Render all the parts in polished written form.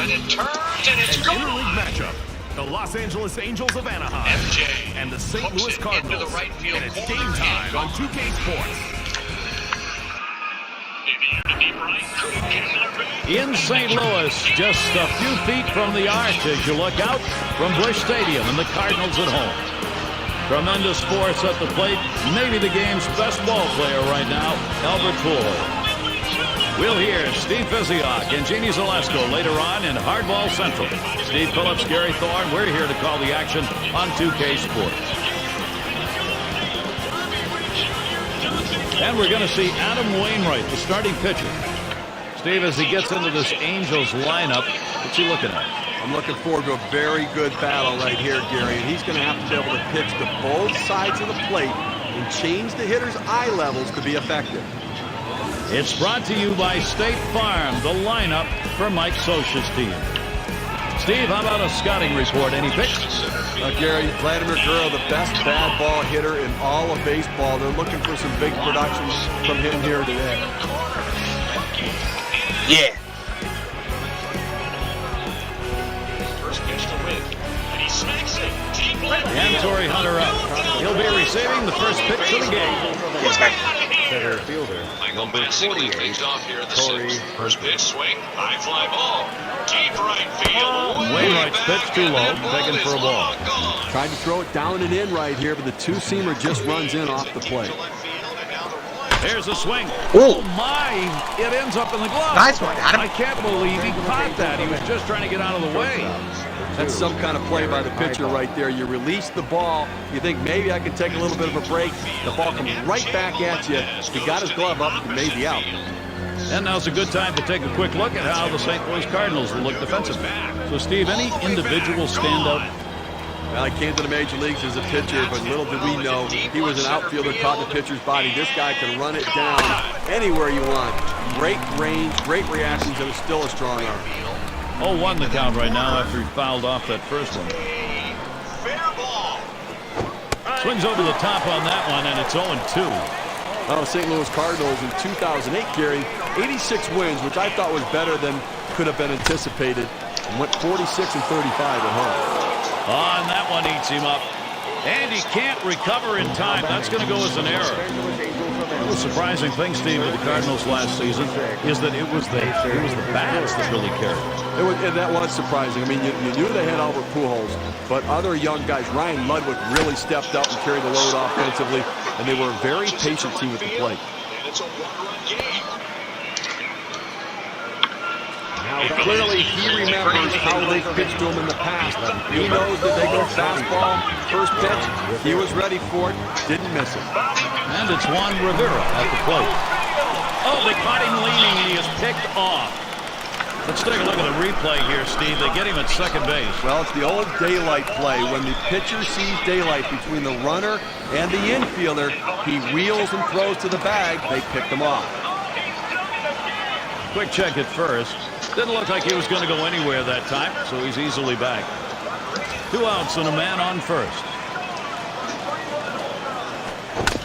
And it turns and it's gone. Interleague matchup. The Los Angeles Angels of Anaheim MJ and the St. Louis Cardinals. Into the right field and it's corner. game time on 2K Sports. In St. Louis, just a few feet from the arch as you look out from Busch Stadium and the Cardinals at home. Tremendous force at the plate. Maybe the game's best ball player right now, Albert Pujols. We'll hear Steve Physioc and Jeannie Zalesko later on in Hardball Central. Steve Phillips, Gary Thorne, we're here to call the action on 2K Sports. And we're going to see Adam Wainwright, the starting pitcher. Steve, as he gets into this Angels lineup, what's he looking at? I'm looking forward to a very good battle right here, Gary. And he's going to have to be able to pitch to both sides of the plate and change the hitter's eye levels to be effective. It's brought to you by State Farm, the lineup for Mike Scioscia's team. Steve, how about a scouting report? Any picks? Gary, Vladimir Guerrero, the best bad ball hitter in all of baseball. They're looking for some big production from him here today. Yeah. First pitch to win. And he smacks it. Deep left. And Torrey Hunter up. He'll be receiving the first pitch of the game. Center fielder, number 48, Torrey. First pitch swing. High fly ball. Deep right field. Wainwright's pitch too low. Taken for a ball. Tried to throw it down and in right here, but the two-seamer just runs in off the plate. There's a swing. Ooh. Oh, my. It ends up in the glove. Nice one, Adam. I can't believe he caught that. He was just trying to get out of the way. That's some kind of play by the pitcher right there. You release the ball. You think maybe I can take a little bit of a break. The ball comes right back at you. He got his glove up and made the out. And now's a good time to take a quick look at how the St. Louis Cardinals will look defensively. So, Steve, any individual standout? Well, I came to the major leagues as a pitcher, but little did we know he was an outfielder caught in the pitcher's body. This guy can run it down anywhere you want. Great range, great reactions, and still a strong arm. 0-1 the count right now after he fouled off that first one. Swings over the top on that one, and it's 0-2. The St. Louis Cardinals in 2008, Gary, 86 wins, which I thought was better than could have been anticipated, and went 46 and 35 at home. And that one eats him up. And he can't recover in time. That's going to go as an error. The surprising thing, Steve, with the Cardinals last season is that it was the bats that really carried. And that was surprising. I mean, you knew they had Albert Pujols, but other young guys, Ryan Ludwig really stepped up and carried the load offensively, and they were a very patient team at the plate. Clearly, he remembers how they pitched to him in the past. He knows that they go fastball, first pitch. He was ready for it, didn't miss it. And it's Juan Rivera at the plate. Oh, they caught him leaning, and he is picked off. Let's take a look at the replay here, Steve. They get him at second base. Well, it's the old daylight play. When the pitcher sees daylight between the runner and the infielder, he wheels and throws to the bag. They picked him off. Quick check at first. Didn't look like he was going to go anywhere that time, so he's easily back. 2 outs and a man on first.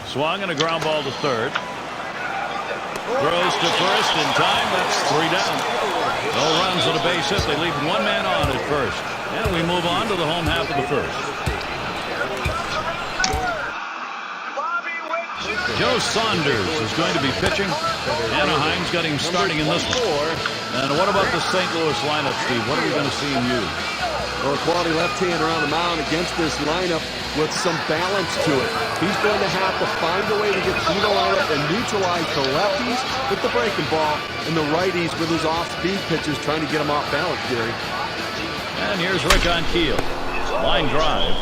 Swung and a ground ball to third. Throws to first in time. That's 3 down. No runs and a base hit. They leave 1 man on at first. And we move on to the home half of the first. Joe Saunders is going to be pitching. Anaheim's got him starting in this one. And what about the St. Louis lineup, Steve? What are we going to see him use? Well, a quality left-hander on the mound against this lineup with some balance to it. He's going to have to find a way to get through the lineup and neutralize the lefties with the breaking ball and the righties with his off-speed pitches trying to get him off balance, Gary. And here's Rick on Keel. Line drive.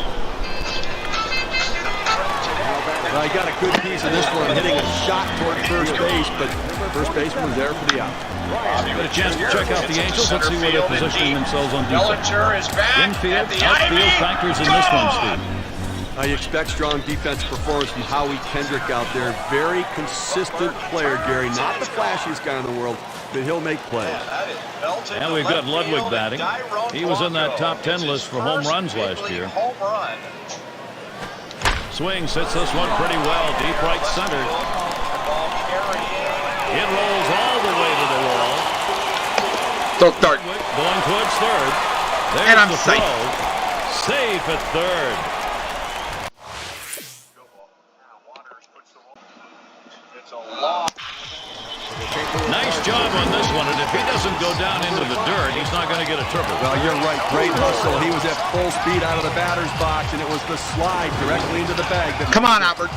Well, he got a good piece of this one, hitting a shot toward first base, but first baseman was there for the out. Got a chance to check out the Angels. Let's see where they're positioning themselves on defense. Infield, outfield factors in this one, Steve. You expect strong defensive performance from Howie Kendrick out there. Very consistent player, Gary. Not the flashiest guy in the world, but he'll make plays. And we've got Ludwig batting. He was in that top 10 list for home runs last year. Swing sits this one pretty well. Deep right center. It rolls all the way to the wall. Still third. Going towards third. There's And I'm the safe. throw. Safe at third. Nice job on this one, and if he doesn't go down into the dirt, he's not going to get a triple. Well, you're right. Great hustle. He was at full speed out of the batter's box, and it was the slide directly into the bag. Come on, Albert.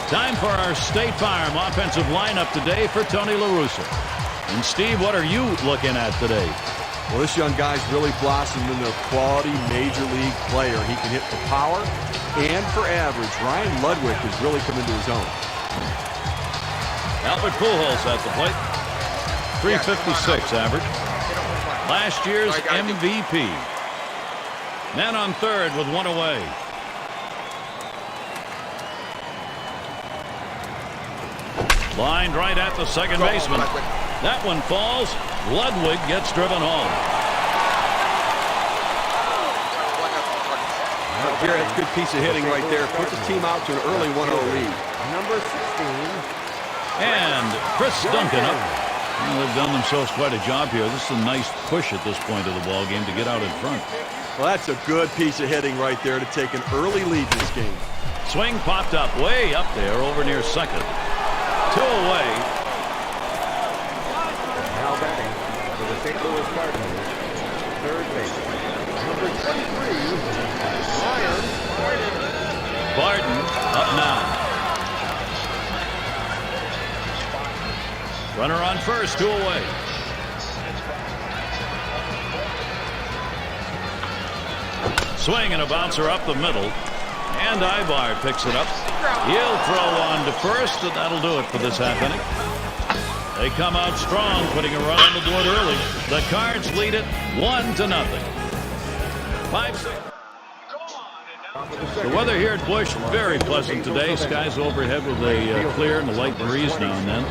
Time for our State Farm offensive lineup today for Tony La Russa. And Steve, what are you looking at today? Well, this young guy's really blossomed into a quality major league player. He can hit for power and for average. Ryan Ludwig has really come into his own. Albert Pujols at the plate. 356 average. Last year's MVP. Man on third with one away. Lined right at the second baseman. That one falls. Ludwig gets driven home. Here, that's a good piece of hitting right there. Puts the team out to an early 1-0 lead. Number 16. And Chris Duncan up. Well, they've done themselves quite a job here. This is a nice push at this point of the ball game to get out in front. Well, that's a good piece of hitting right there to take an early lead in this game. Swing popped up way up there over near second. 2 away. Now batting for the St. Louis Cardinals. Third base. Number 23. Ryan Barton up now. Runner on first, 2 away. Swing and a bouncer up the middle. And Ibar picks it up. He'll throw on to first, and that'll do it for this half inning. They come out strong, putting a run on the board early. The Cards lead it 1-0. 5-6. The weather here at Busch, very pleasant today. Skies overhead with a clear and a light breeze now and then.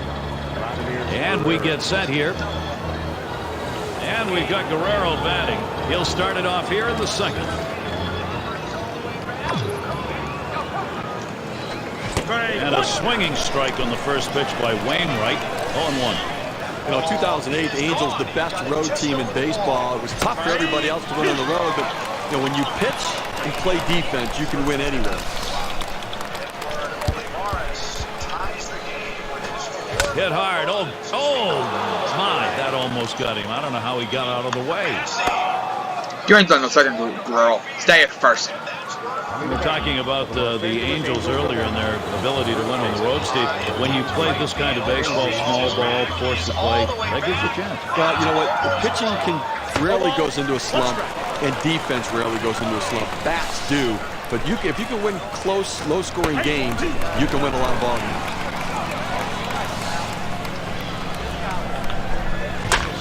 And we get set here. And we've got Guerrero batting. He'll start it off here in the second. And a swinging strike on the first pitch by Wainwright. 0-1. You know, 2008, the Angels, the best road team in baseball. It was tough for everybody else to win on the road, but you know, when you pitch and play defense, you can win anywhere. Hit hard. Oh, my, that almost got him. I don't know how he got out of the way. You're in the second, girl. Stay at first. We were talking about the Angels earlier and their ability to win on the road, Steve. When you play this kind of baseball, small ball, force to play, that gives you a chance. Well, you know what? The pitching rarely goes into a slump, and defense rarely goes into a slump. Bats do, but if you can win close, low-scoring games, you can win a lot of ball games.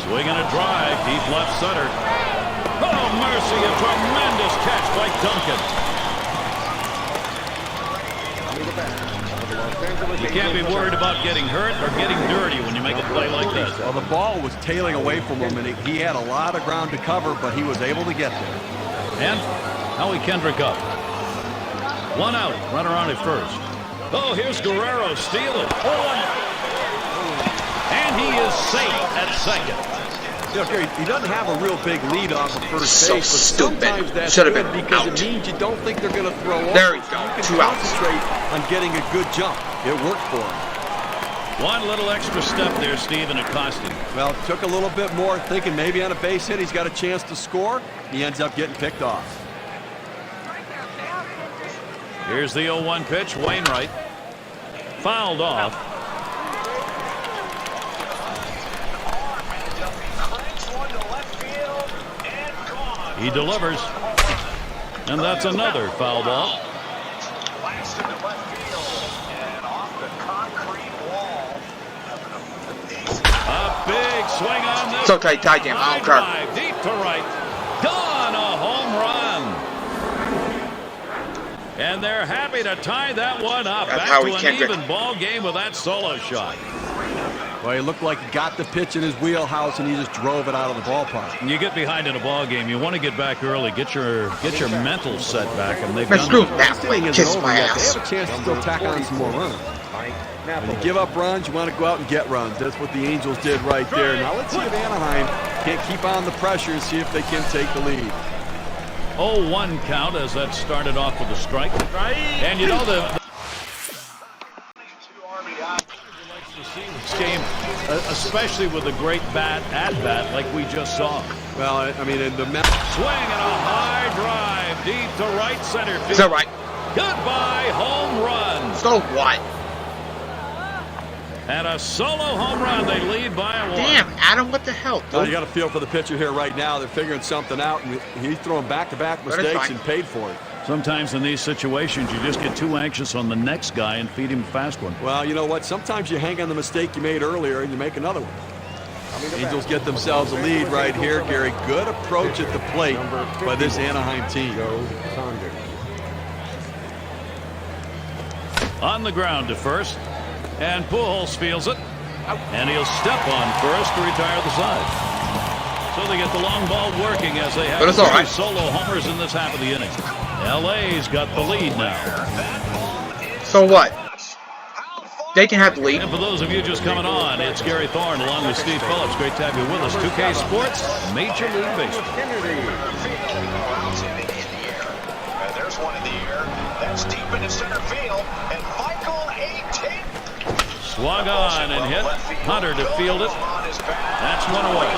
Swing and a drive, deep left center. Oh, mercy, a tremendous catch by Duncan. You can't be worried about getting hurt or getting dirty when you make a play like that. Well, the ball was tailing away from him, and he had a lot of ground to cover, but he was able to get there. And Howie Kendrick up. 1 out, runner on at first. Oh, here's Guerrero stealing. And he is safe at second. You know, Gary, he doesn't have a real big lead off of first So base, but stupid. sometimes that's Should have good been because out. it means you don't think they're going to throw off. There you go. You can 2 outs. concentrate on getting a good jump. It worked for him. One little extra step there, Steve, and it cost him. Well, it took a little bit more, thinking maybe on a base hit he's got a chance to score. He ends up getting picked off. Here's the 0-1 pitch. Wainwright fouled off. He delivers. And that's another foul ball. A big swing on this. It's okay, tie game. I don't care. Drive deep to right. Gone, a home run. And they're happy to tie that one up. That's Back Howie to an Kendrick. even ball game with that solo shot. Well, he looked like he got the pitch in his wheelhouse, and he just drove it out of the ballpark. When you get behind in a ball game, you want to get back early, get your mental set back, and they've Man, done screw that. that. This inning isn't Kiss over my yet. They ass. have a chance to still tack on some more runs. Napoli. When you give up runs, you want to go out and get runs. That's what the Angels did right there. Now let's see if Anaheim can't keep on the pressure and see if they can take the lead. 0-1 count as that started off with a strike. And you know the this game, especially with a great at-bat like we just saw. Well, I mean, in the Swing and a high drive deep to right center field. Is that right? Goodbye, home run. So what? And a solo home run. They lead by a 1. Damn, Adam, what the hell, dude? you got to feel for the pitcher here right now. They're figuring something out, and he's throwing back-to-back mistakes and paid for it. Sometimes in these situations, you just get too anxious on the next guy and feed him a fast one. Well, you know what? Sometimes you hang on the mistake you made earlier and you make another one. Angels get themselves a lead right here, Gary. Good approach at the plate by this Anaheim team. On the ground to first, and Pujols fields it, and he'll step on first to retire the side. So they get the long ball working as they have But it's all right. solo homers in this half of the inning. LA's got the lead now. So what? They can have the lead. And for those of you just coming on, it's Gary Thorne along with Steve Phillips. Great to have you with us. 2K Sports, Major League Baseball. There's one in the air. That's deep into center field. And Michael A. Swung on and hit. Hunter to field it. That's one away.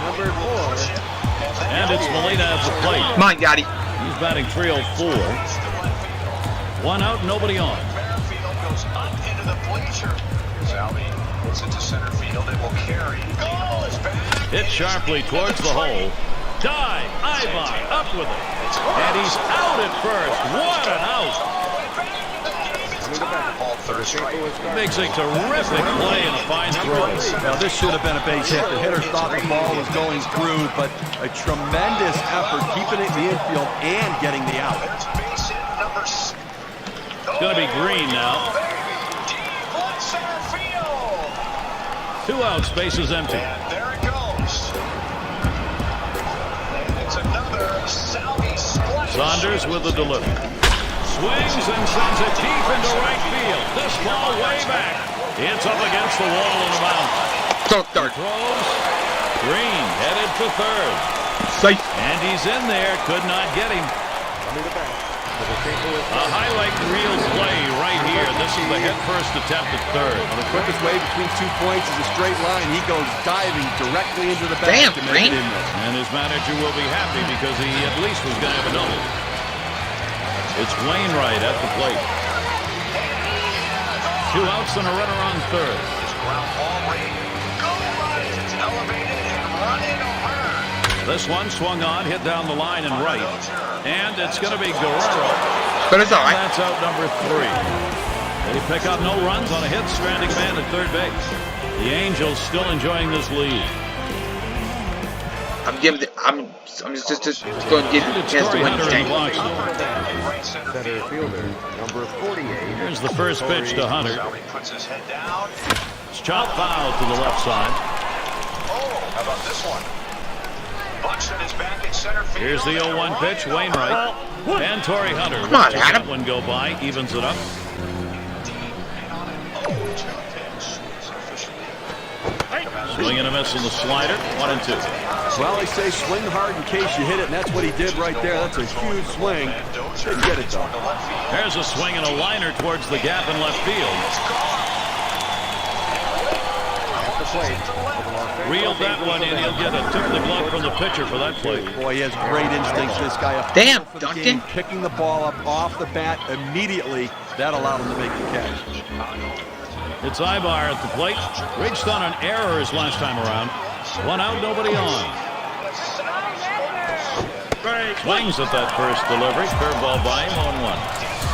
Number 4. And it's Molina at the plate. Come on, Gotti. He's batting .304. 1 out, nobody on. Goes up into the bleacher. Salvi puts it to center field. It will carry. Hit sharply towards the hole. Dive, Ivar, up with it. And he's out at first. What an out. Makes a terrific play and a fine throw. Now, this should have been a base hit. The hitter thought the ball was going through, but a tremendous effort keeping it in the infield and getting the out. It's going to be Green now. 2 outs, base is empty. And there it goes. It's another Salvi splash. Saunders with the delivery. Swings and sends it deep into right field. This ball way back. It's up against the wall on the mound. So third. Throws. Green headed for third. Safe. And he's in there. Could not get him. A highlight reel play right here. This is the head-first attempt at third. The quickest way between 2 points is a straight line. He goes diving directly into the Damn, bag to make it Green. in there. And his manager will be happy because he at least was going to have a double. It's Wainwright at the plate. 2 outs and a runner on third. Ground ball rate. Go right. Elevated and running over. This one swung on, hit down the line and right. And it's going to be Guerrero. But it's all right. That's out number 3. They pick up no runs on a hit, stranding man at third base. The Angels still enjoying this lead. I'm just going to give you a chance to win this game. Center fielder, number 48. Here's the first pitch to Hunter. Salvi puts his head down. It's chopped foul to the left side. Oh, how about this one? Buxton is back at center field. Here's the 0-1 pitch, Wainwright. And Torrey Hunter. Come on, watches that Adam. one go by, evens it up. Swing and a miss on the slider. 1-2. Well, they say swing hard in case you hit it, and that's what he did right there. That's a huge swing. Didn't get it, though. There's a swing and a liner towards the gap in left field. Reeled that one in. He'll get a tip of the glove from the pitcher for that play. Boy, he has great instincts, this guy. Damn, For the Duncan. game, picking the ball up off the bat immediately. That allowed him to make the catch. It's Ivar at the plate. Reached on an error his last time around. 1 out, nobody on. Swings at that first delivery. Curveball by him, 0-1.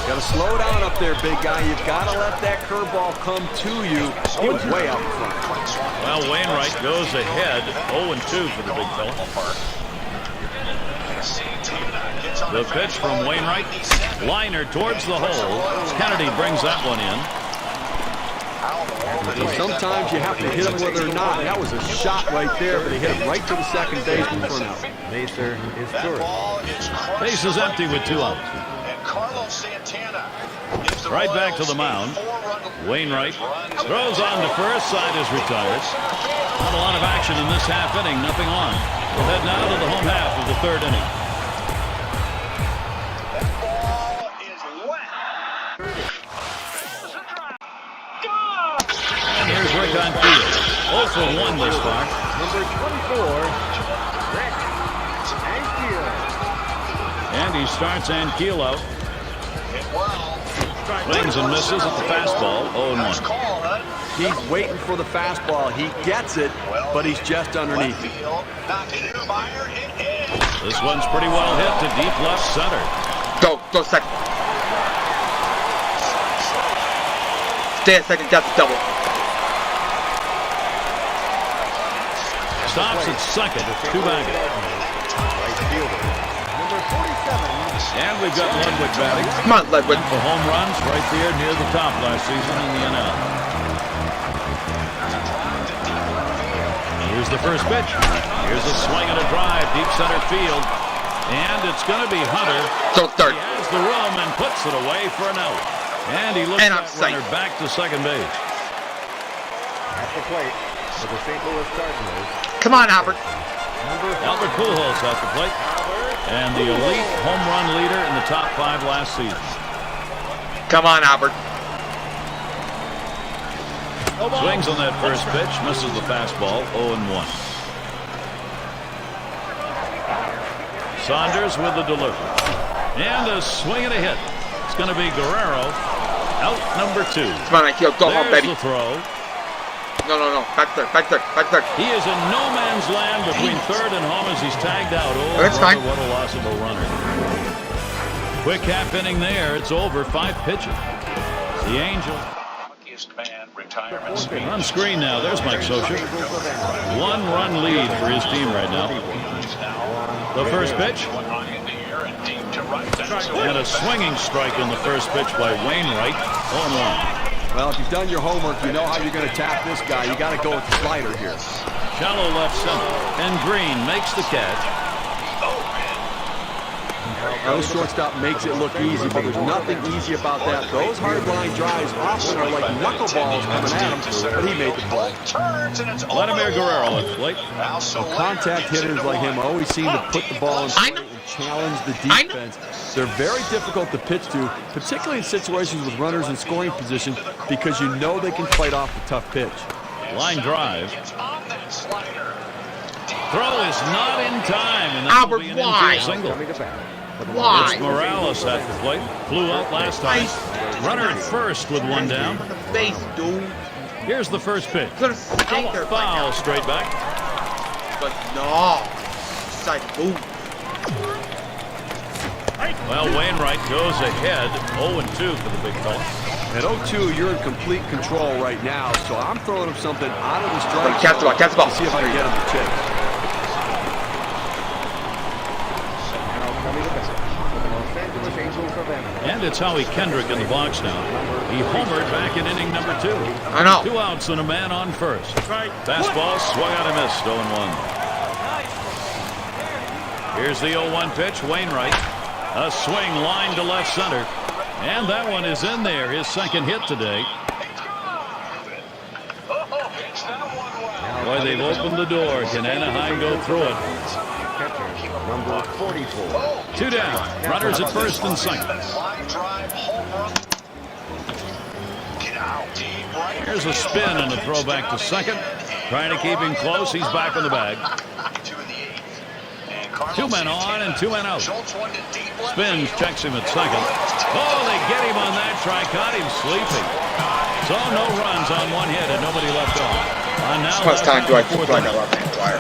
Got to slow down up there, big guy. You've got to let that curveball come to you. He was way out in front. Well, Wainwright goes ahead. 0-2 for the big fella. The pitch from Wainwright. Liner towards the hole. Kennedy brings that one in. So sometimes you have to hit them where they're not. That was a shot right there, but he hit him right to the second baseman for an out. Macer is third. Base is empty with 2 outs. Right back to the mound. Wainwright throws on to first. Side is retired. Not a lot of action in this half inning. Nothing on. We'll head now to the home half of the 3rd inning. And here's Rick on field. 0 for 1 this far. Number 24, Rick Ankiel. And he starts Ankiel out. Swings and misses at the fastball. 0-1. He's waiting for the fastball. He gets it, but he's just underneath. This one's pretty well hit to deep left center. Go second. Stay at second, that's double. Stops at second. 2 back. Right fielder, number 47. And we've got Ludwig batting. Come on, Ludwig. For home runs right there near the top last season in the NL. Here's the first pitch. Here's a swing and a drive, deep center field. And it's going to be Hunter. Don't start. He has the room and puts it away for an out. And he looks that runner back to second base. At the plate for the St. Louis Cardinals. Come on, Albert. Albert Pujols at the plate. And the elite home run leader in the top 5 last season. Come on, Albert. Swings on that first pitch, misses the fastball, 0-1. Saunders with the delivery. And a swing and a hit. It's going to be Guerrero. Out number 2. Come on, Akil, go home, baby. There's the throw. No. Back there. He is in no man's land between third and home as he's tagged out. Oh, that's fine. What a loss of a runner. Quick half inning there. It's over. 5 pitches. The Angels. On screen now. There's Mike Socha. 1-run lead for his team right now. The first pitch. And a swinging strike on the first pitch by Wainwright. 0-1. Well, if you've done your homework, you know how you're going to attack this guy. You got to go with the slider here. Shallow left center. And Green makes the catch. Those shortstop makes it look easy, but there's nothing easy about that. Those hard line drives often are like knuckleballs coming at him, but he made the play. Vladimir Guerrero at plate. Contact hitters like him always seem to put the ball in play and challenge the defense. They're very difficult to pitch to, particularly in situations with runners in scoring position, because you know they can fight off the tough pitch. Line drive. Throw is not in time, and that Albert, will be an why? infield single. Why? It's Morales at the plate. Flew out last time. Runner at first with 1 down. Base, dude. Here's the first pitch. Gonna stay there. Foul straight back. But no. Side boom. Well, Wainwright goes ahead. 0-2 for the big fella. At 0-2, you're in complete control right now, so I'm throwing him something out of the strike Catch the ball, catch the ball. to see if I can get him to chase. And it's Howie Kendrick in the box now. He homered back in inning number 2. I know. 2 outs and a man on first. Fastball swung out and missed. 0-1. Here's the 0-1 pitch. Wainwright. A swing line to left center. And that one is in there. His second hit today. Boy, they've opened the door. Can Anaheim go through it? Number 44. 2 down. Runners at first and second. Here's a spin and a throw back to second. Trying to keep him close. He's back in the bag. 2 men on and 2 men out. Spins, checks him at second. Oh, they get him on that try. Caught him sleeping. So no runs on 1 hit and nobody left on. How much time do I feel like I love that wire?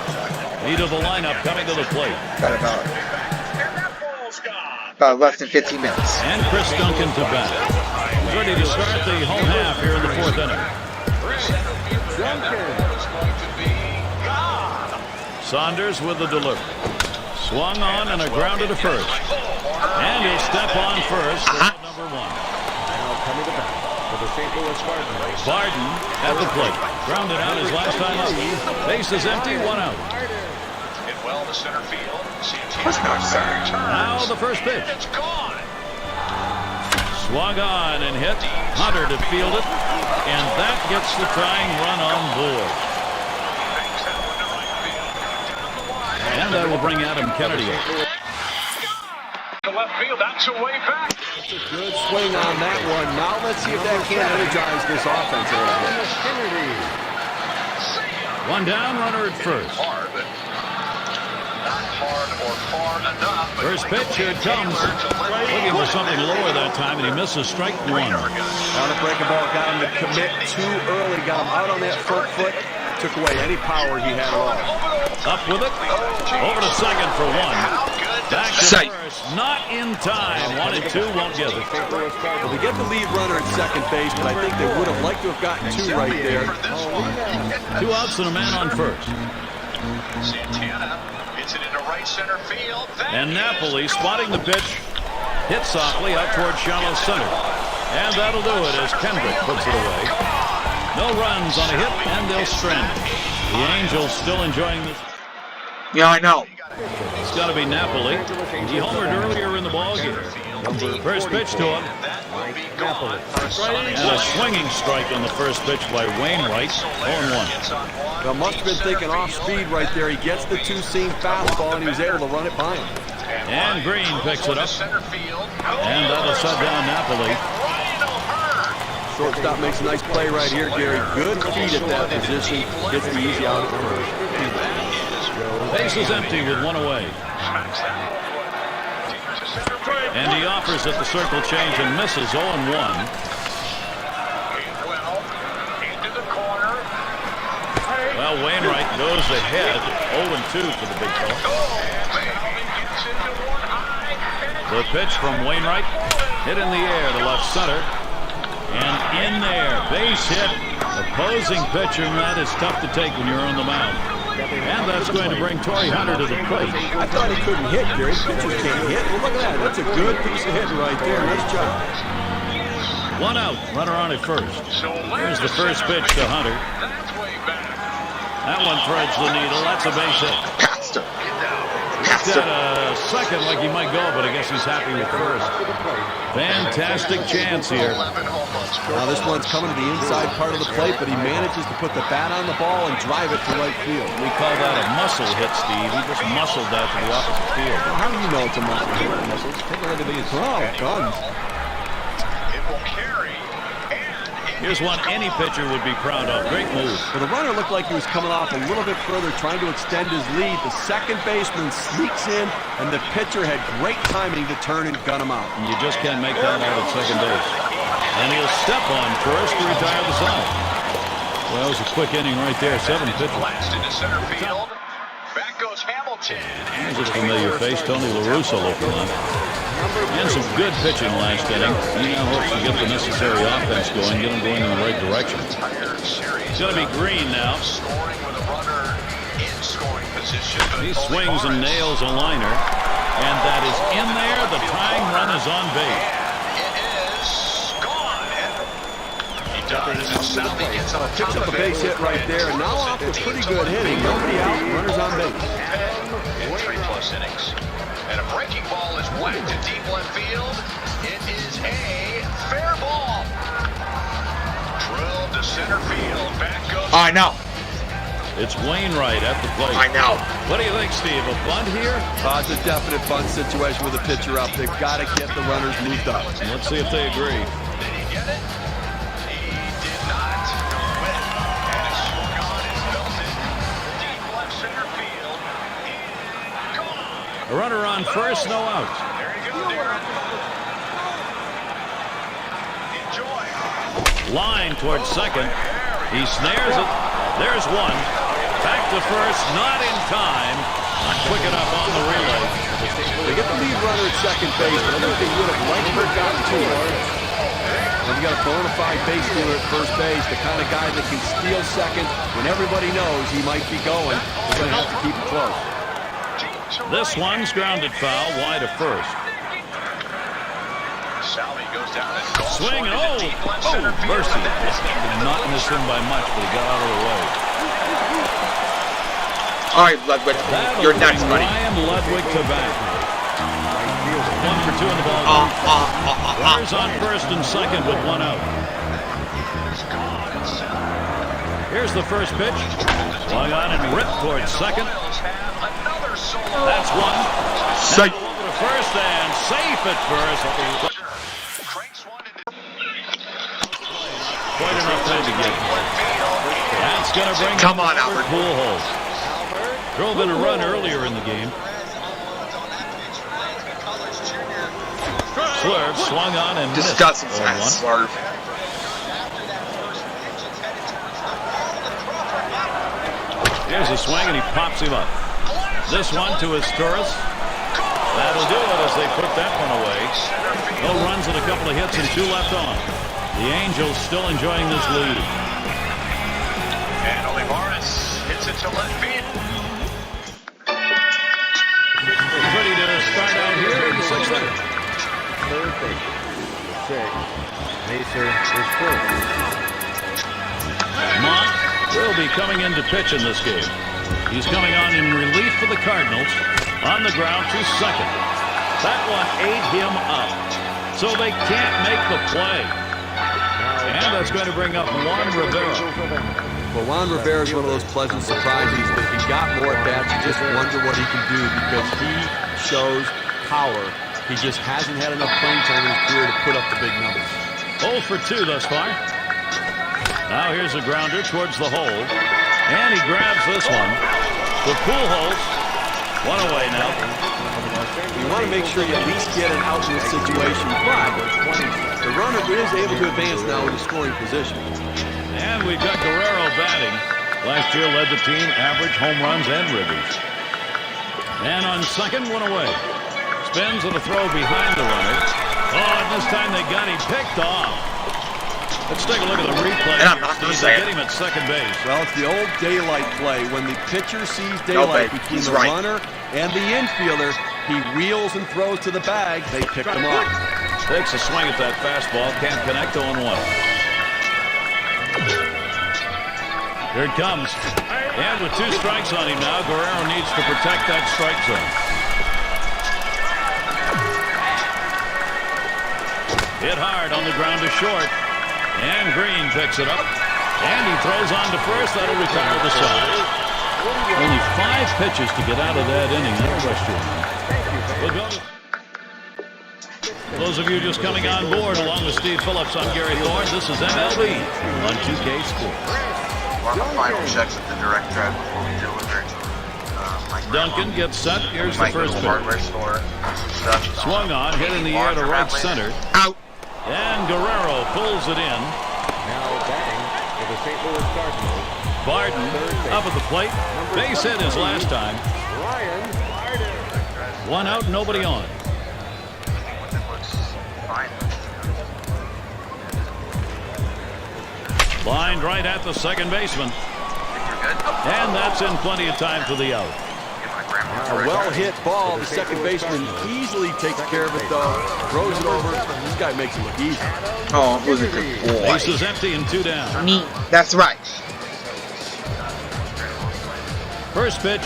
Lead of the lineup coming to the plate. Got about less than 15 minutes. And Chris Duncan to bat. He's ready to start the home half here in the 4th inning. Saunders with the delivery. Swung on and a grounded to first. And he'll step on first for number 1. Now coming to bat for the St. Louis Cardinals. Barden at the plate. Grounded out his last time up. Base is empty, 1 out. Hit well to center field. Now the first pitch. It's gone. Swung on and hit. Hunter to field it. And that gets the tying run on board. And that will bring Adam Kennedy up. The left field, that's a way back. Good swing on that one. Now let's see if that can energize this offense a little bit. One down, runner at first. Hard, but not hard or far enough. First pitch, here it comes. Looking for something lower that time, and he misses strike one. Now the breaking ball got him to commit too early. Got him out on that front foot. Took away any power he had at all. Up with it. Over to second for one. Back to first. Not in time. Wanted two, won't get it. Well, they get the lead runner at second base, but I think they would have liked to have gotten two right there. 2 outs and a man on first. Santana hits it into right center field. And Napoli spotting the pitch. Hit softly out towards shallow center. And that'll do it as Kendrick puts it away. No runs on a hit, and they'll strand it. The Angels still enjoying this. Yeah, I know. It's got to be Napoli. He homered earlier in the ballgame. First pitch to him. And a swinging strike on the first pitch by Wainwright. 0-1. Well, must have been thinking off speed right there. He gets the two-seam fastball, and he was able to run it by him. And Green picks it up. And that'll shut down Napoli. Shortstop makes a nice play right here, Gary. Good feet at that position. Gets the easy out at first. Base is empty with one away. And he offers at the circle change and misses 0-1. Well, Wainwright goes ahead. 0-2 for the big fella. The pitch from Wainwright. Hit in the air to left center. And in there, base hit. Opposing pitcher, and that is tough to take when you're on the mound. And that's going to bring Torrey Hunter to the plate. I thought he couldn't hit, Gary. Pitchers can't hit. Well, look at that. That's a good piece of hitting right there. Nice job. 1 out. Runner on at first. Here's the first pitch to Hunter. That one threads the needle. That's a base hit. He's got a second like he might go, but I guess he's happy with first. Fantastic chance here. Now this one's coming to the inside part of the plate, but he manages to put the bat on the ball and drive it to right field. We call that a muscle hit, Steve. He just muscled that to the opposite field. Well, how do you know it's a muscle hit? Take a look at these. Oh, guns. It will carry. Here's one any pitcher would be proud of. Great move. Well, the runner looked like he was coming off a little bit further, trying to extend his lead. The second baseman sneaks in, and the pitcher had great timing to turn and gun him out. And you just can't make that out at second base. And he'll step on first to retire the side. Well, it was a quick inning right there. 7 pitches. Blast into center field. Back goes Hamilton. There's a familiar face, Tony La Russa looking on. And some good pitching last inning. He now hopes to get the necessary offense going, get him going in the right direction. It's going to be Green now. He swings and nails a liner. And that is in there. The tying run is on base. Picks up a base hit right there, and now off a pretty good hitting. Nobody out, runners on base. In 3+ innings. And a breaking ball is whacked to deep left field. It is a fair ball. Drilled to center field. Back goes. I know. It's Wainwright at the plate. I know. What do you think, Steve? A bunt here? It's a definite bunt situation with a pitcher up. They've got to get the runners moved up. Let's see if they agree. Did he get it? He did not. And it's swung on and belted. Deep left center field. And gone. A runner on first, no outs. There you go, Darren. Enjoy. Line towards second. He snares it. There's one. Back to first, not in time. Not quick enough on the relay. They get the lead runner at second base, but I think they would have liked to have gotten to it. When you got a bona fide base stealer at first base, the kind of guy that can steal second when everybody knows he might be going, they're going to have to keep it close. This one's grounded foul, wide of first. Salvi goes down and golfs Swing, one and into deep left center field, mercy. and that is Did not miss him by much, but he got out of the way. All right, Ludwig, you're next, buddy. Ryan Ludwig to bat. 1 for 2 in the ball. Runners on first and second with 1 out. Here's the first pitch. Swung on and ripped towards second. That's one. Safe. Over to first and safe at first. Quite enough time to get. That's going to bring. Come on, Albert. Pujols. Drove in a run earlier in the game. Slurve swung on and Disgusting missed. slurve. Here's a swing and he pops him up. This one to his Turris. That'll do it as they put that one away. No runs and a couple of hits and 2 left on. The Angels still enjoying this lead. And Olivares hits it to left field. Ready to start out here in the 6th inning. Third base. The 6th. Macer is first. Mont will be coming in to pitch in this game. He's coming on in relief for the Cardinals. On the ground to second. That one ate him up. So they can't make the play. And that's going to bring up Juan Rivera. Well, Juan Rivera is one of those pleasant surprises. If he got more at bats, you just wonder what he can do because he shows power. He just hasn't had enough playing time in his career to put up the big numbers. 0 for 2 thus far. Now here's a grounder towards the hole. And he grabs this one. The Pujols. 1 away now. You want to make sure you at least get an out in this situation, but the runner is able to advance now in the scoring position. And we've got Guerrero batting. Last year led the team, average home runs and ribbies. And on second, 1 away. Spins and a throw behind the runner. Oh, and this time they got him picked off. Let's take a look at the replay. And I'm not going to say get him at second base. Well, it's the old daylight play. When the pitcher sees daylight between the runner and the infielder, he wheels and throws to the bag. They pick him off. Takes a swing at that fastball. Can't connect 0-1. Here it comes. And with 2 strikes on him now, Guerrero needs to protect that strike zone. Hit hard on the ground to short. And Green picks it up. And he throws on to first. That'll retire the side. Only 5 pitches to get out of that inning. That'll rest you. We'll go to those of you just coming on board, along with Steve Phillips, I'm Gary Thorne. This is MLB on 2K Sports. Run the final checks at the direct drive before we deliver it. Duncan gets set. Here's the first pitch. Hardware store. Swung on, hit in the air to right center. Out. And Guerrero pulls it in. Now batting for the St. Louis Cardinals. Barden up at the plate. Base hit his last time. Ryan. 1 out, nobody on. Lined right at the second baseman. And that's in plenty of time for the out. A well-hit ball. The second baseman easily takes care of it, though. Throws it over. This guy makes it look easy. Oh, look at the boy. Base is empty and 2 down. Me. That's right. First pitch.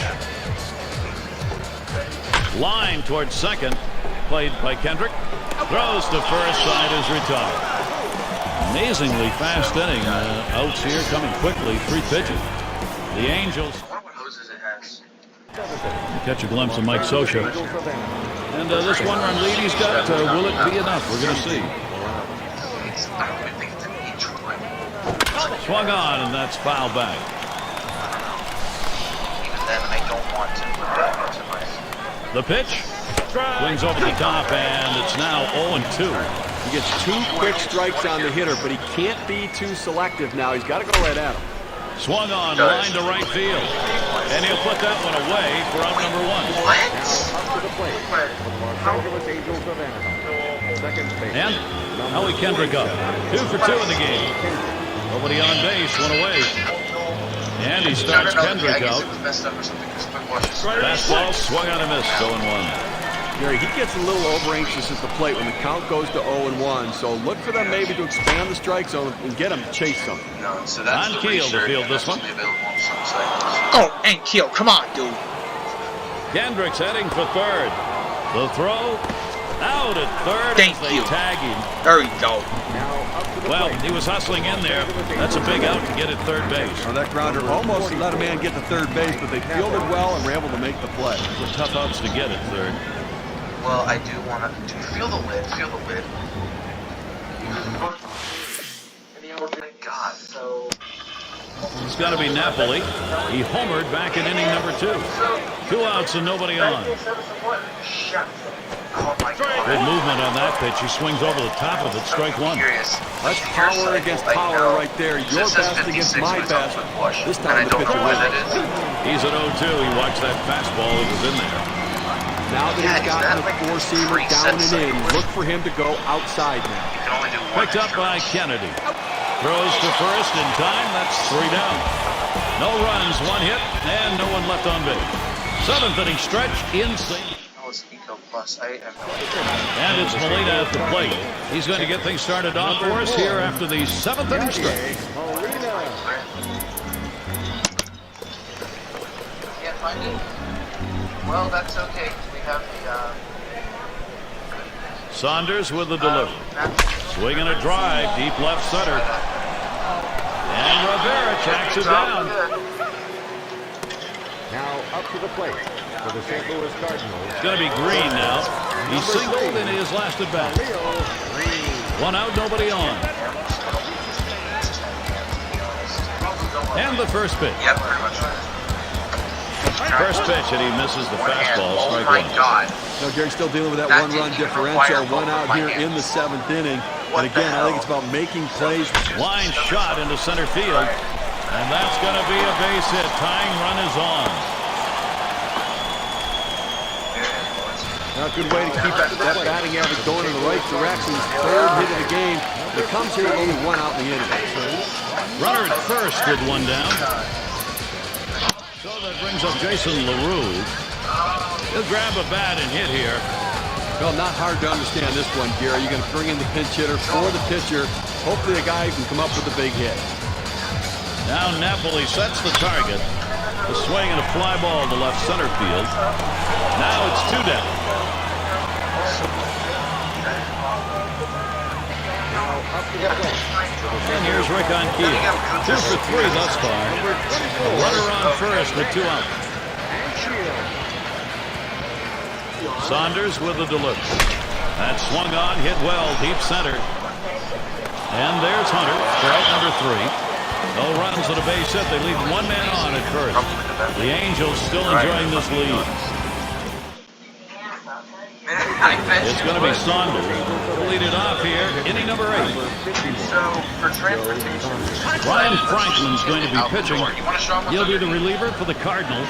Line towards second. Played by Kendrick. Throws to first. Side is retired. Amazingly fast inning. Outs here coming quickly. 3 pitches. The Angels. I wonder what hoses it has. Catch a glimpse of Mike Scioscia. And this 1-run lead he's got, will it be enough? We're going to see. I don't even think it's an inch one. Swung on, and that's foul back. Even then, I don't want to put that into my... The pitch. Swings over the top, and it's now 0-2. He gets 2 quick strikes on the hitter, but he can't be too selective now. He's got to go right at him. Swung on, line to right field. And he'll put that one away for out number 1. To the plate for the Los Angeles Angels of Anaheim. Second base. And Howie Kendrick up. 2 for 2 in the game. Nobody on base, 1 away. And he starts Kendrick out. Fastball swung on and missed, 0-1. Gary, he gets a little over-anxious at the plate when the count goes to 0-1, so look for them maybe to expand the strike zone and get him to chase something. No, so that's On Keel to field this one. Oh, and Keel, come on, dude. Kendricks heading for third. The throw out at third Thank as they you. tag him. There we go. Now up to the Well, plate. he was hustling in there. That's a big out to get at third base. Well, that grounder almost let a man get to third base, but they fielded well and were able to make the play. The tough outs to get at third. Well, I do want to feel the lid. Feel the lid. Oh my God. So. It's got to be Napoli. He homered back in inning number 2. 2 outs and nobody on. Oh my God. Good movement on that pitch. He swings over the top of it. Strike one. Curious. That's power against power right there. Your best against my best. This time the pitcher wins. He's at 0-2. He watched that fastball that was in there. Now that he's gotten the four-seamer down and in, look for him to go outside now. You can only do one. Picked up by Kennedy. Throws to first in time. That's 3 down. No runs, 1 hit, and no one left on base. 7th inning stretch in St. Oh, it's Eco Plus. I have no idea. And it's Molina at the plate. He's going to get things started off for us here after the 7th inning stretch. Can't find it? Well, that's okay. We have the, Saunders with the delivery. Swinging a drive, deep left center. And Rivera tracks it down. Now up to the plate for the St. Louis Cardinals. It's going to be Green now. He singled in his last at bat. 1 out, nobody on. And the first pitch. Yep, pretty much. First pitch, and he misses the fastball. Oh Strike my 1. God. No, Gary's still dealing with that That one-run didn't even differential. require 1 out my here in hands. the 7th inning. What And again, the I think hell? it's about making plays. Line shot into center field. And that's going to be a base hit. Tying run is on. A good way to keep that batting average going in the right direction. Third hit of the game. It comes here with only 1 out in the inning. Runner at first with 1 down. So that brings up Jason LaRue. He'll grab a bat and hit here. Well, not hard to understand this one, Gary. You're going to bring in the pinch hitter for the pitcher. Hopefully a guy who can come up with a big hit. Now Napoli sets the target. The swing and a fly ball to left center field. Now it's 2 down. And here's Rick on Keel. 2 for 3 thus far. A runner on first with 2 out. Saunders with the delivery. That swung on, hit well, deep center. And there's Hunter, strike number 3. No runs at a base hit. They leave 1 man on at first. The Angels still enjoying this lead. It's going to be Saunders to lead it off here. Inning number 8. So, for transportation, Ryan Franklin's going to be pitching. You want to show him He'll be the reliever for the Cardinals.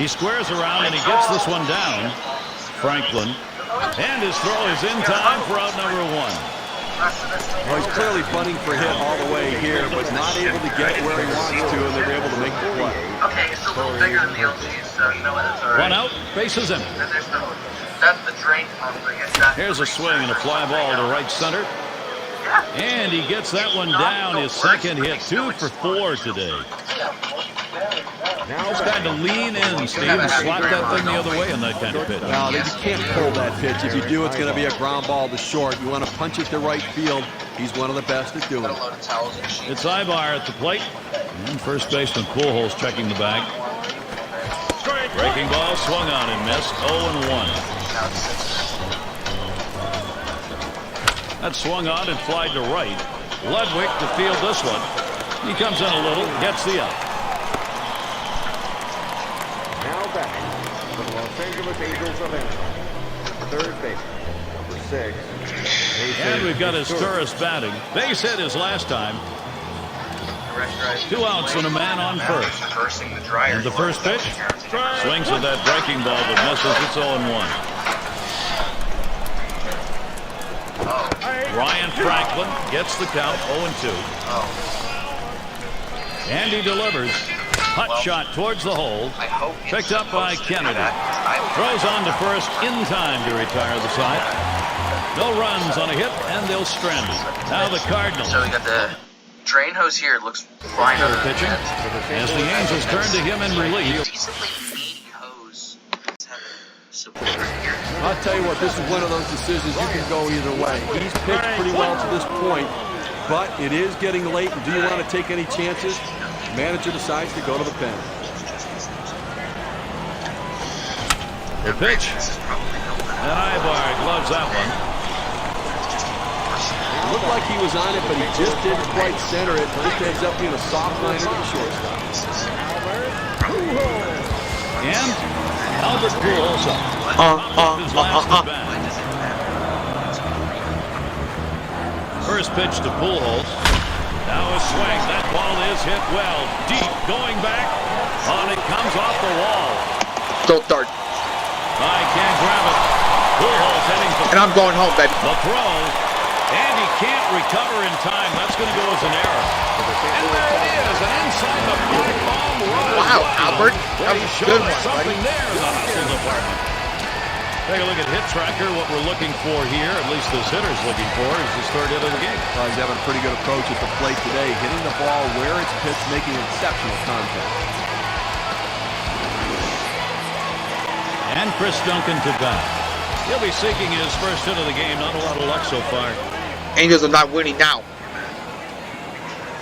He squares around and he gets this one down. Franklin. And his throw is in time for out number 1. Well, he's clearly bunting for hit all the way here, but not able to get where he wants to, and they're able to make the play. Okay, it's a little bigger than the LG, so you know what, that's all right. 1 out, bases empty. Then there's the, that's the drain pump, I guess. That's Here's a swing and a fly ball to right center. And he gets that one down. His second hit, 2 for 4 today. Now Just got to lean in, Steve, and slap that thing the other way in that kind of pitch. Now, you can't pull that pitch. If you do, it's going to be a ground ball to short. You want to punch it to right field. He's one of the best at doing it. It's Ibar at the plate. And first baseman Pujols checking the bag. Breaking ball swung on and missed. 0-1. That swung on and flied to right. Ludwig to field this one. He comes in a little, gets the out. Now back for the Los Angeles Angels of Anaheim. Third base, number 6. And we've got his tourist batting. Base hit his last time. 2 outs and a man on first. And the first pitch. Swings with that breaking ball that misses. It's 0-1. Ryan Franklin gets the count 0-2. And he delivers. Hot shot towards the hole. Picked up by Kennedy. Throws on to first in time to retire the side. No runs on a hit, and they'll strand it. Now the Cardinals. So we got the drain hose here. It looks fine. They're pitching as the Angels turn to him in relief. Decently meaty hose. I'll tell you what, this is one of those decisions you can go either way. He's pitched pretty well to this point, but it is getting late. And do you want to take any chances? Manager decides to go to the pen. The pitch. And Ibar gloves that one. It looked like he was on it, but he just didn't quite center it. Just ends up being a soft liner to the shortstop. And Albert Pujols up. His last at bat. First pitch to Pujols. Now a swing. That ball is hit well. Deep. Going back. On it comes off the wall. Don't dart. I can't grab it. Pujols heading for. And I'm going home, baby. The throw. And he can't recover in time. That's going to go as an error. And there it is. An inside the park home run. Wow, Albert. That was a good one, Something buddy. there in the hustle department. Take a look at hit tracker. What we're looking for here, at least this hitter's looking for, is his third hit of the game. He's having a pretty good approach at the plate today, hitting the ball where it's pitched, making exceptional contact. And Chris Duncan to bat. He'll be seeking his first hit of the game. Not a lot of luck so far. Angels are not winning now.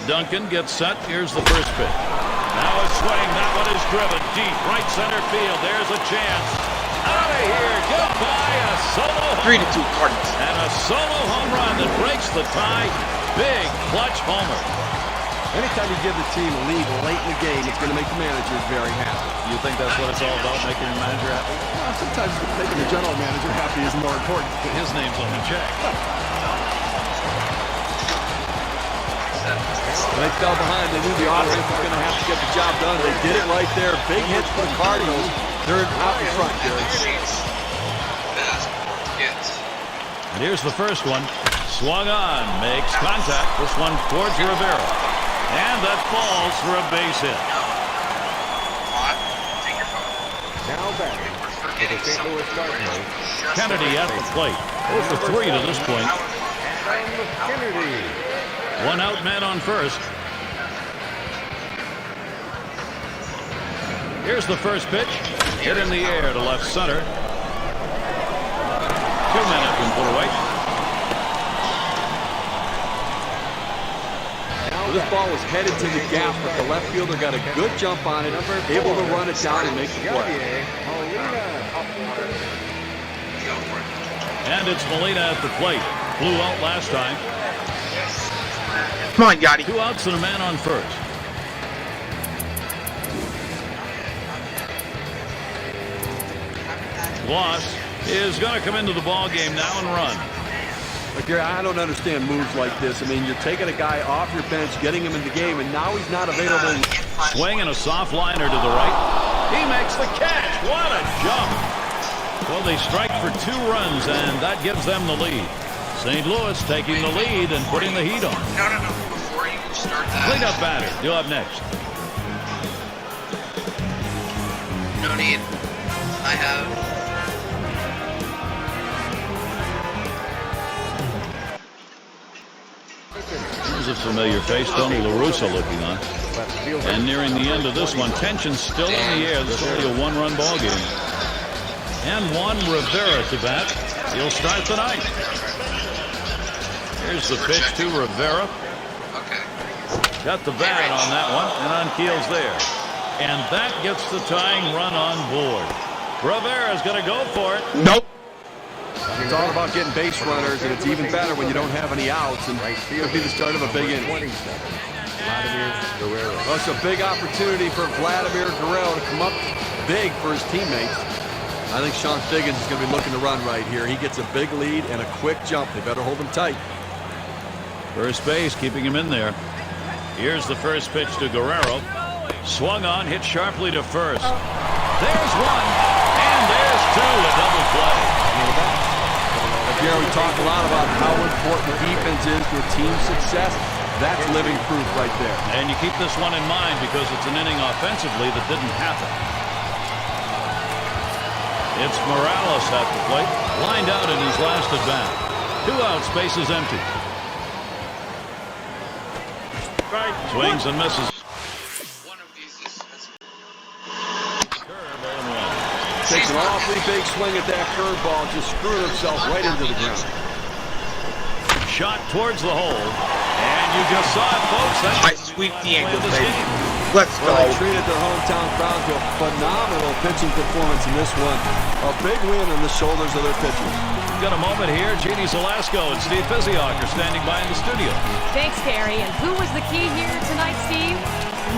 Duncan gets set. Here's the first pitch. Now a swing. That one is driven deep. Right center field. There's a chance. Out of here. Goodbye. A solo home. 3-2 Cardinals. And a solo home run that breaks the tie. Big clutch homer. Anytime you give the team a lead late in the game, it's going to make the manager very happy. You think that's what it's all about, making the manager happy? Well, sometimes making the general manager happy is more important. His name's on the check. When they fell behind, they knew the offense was going to have to get the job done. They did it right there. Big hits for the Cardinals. They're out in front, Gary. And here's the first one. Swung on, makes contact. This one towards Rivera. And that falls for a base hit. Now back to the St. Louis Cardinals. Kennedy at the plate. 0 for 3 to this point. Kennedy. One out man on first. Here's the first pitch. Hit in the air to left center. 2 men have been put away. This ball was headed to the gap, but the left fielder got a good jump on it, able to run it down and make the play. And it's Molina at the plate. Blew out last time. Come on, Yachty. 2 outs and a man on first. Loss is going to come into the ball game now and run. But Gary, I don't understand moves like this. I mean, you're taking a guy off your bench, getting him in the game, and now he's not available. Swing and a soft liner to the right. He makes the catch. What a jump. Well, they strike for 2 runs, and that gives them the lead. St. Louis taking the lead and putting the heat on. No. Before you start that. Cleanup batter. You'll have next. No need. I have. There's a familiar face, Tony La Russa looking on. And nearing the end of this one, tension still in the air. This is only a 1-run ball game. And Juan Rivera to bat. He'll start the ninth. Here's the pitch to Rivera. Got the bat on that one, and on Keel's there. And that gets the tying run on board. Rivera's going to go for it. Nope. It's all about getting base runners, and it's even better when you don't have any outs, and it could be the start of a big inning. Well, it's a big opportunity for Vladimir Guerrero to come up big for his teammates. I think Sean Figgins is going to be looking to run right here. He gets a big lead and a quick jump. They better hold him tight. First base, keeping him in there. Here's the first pitch to Guerrero. Swung on, hit sharply to first. There's one, and there's 2, a double play. Gary, we talk a lot about how important defense is to a team's success. That's living proof right there. And you keep this one in mind because it's an inning offensively that didn't happen. It's Morales at the plate. Lined out in his last at bat. 2 outs, base is empty. Swings and misses. Takes an awfully big swing at that curveball, just screwed himself right into the ground. Shot towards the hole, and you just saw it, folks. That's I sweep the ankle, baby. game. Let's go. Well, they treated their hometown crowd to a phenomenal pitching performance in this one. A big win on the shoulders of their pitchers. We've got a moment here. Jeannie Zelasco and Steve Physiok are standing by in the studio. Thanks, Gary. And who was the key here tonight, Steve?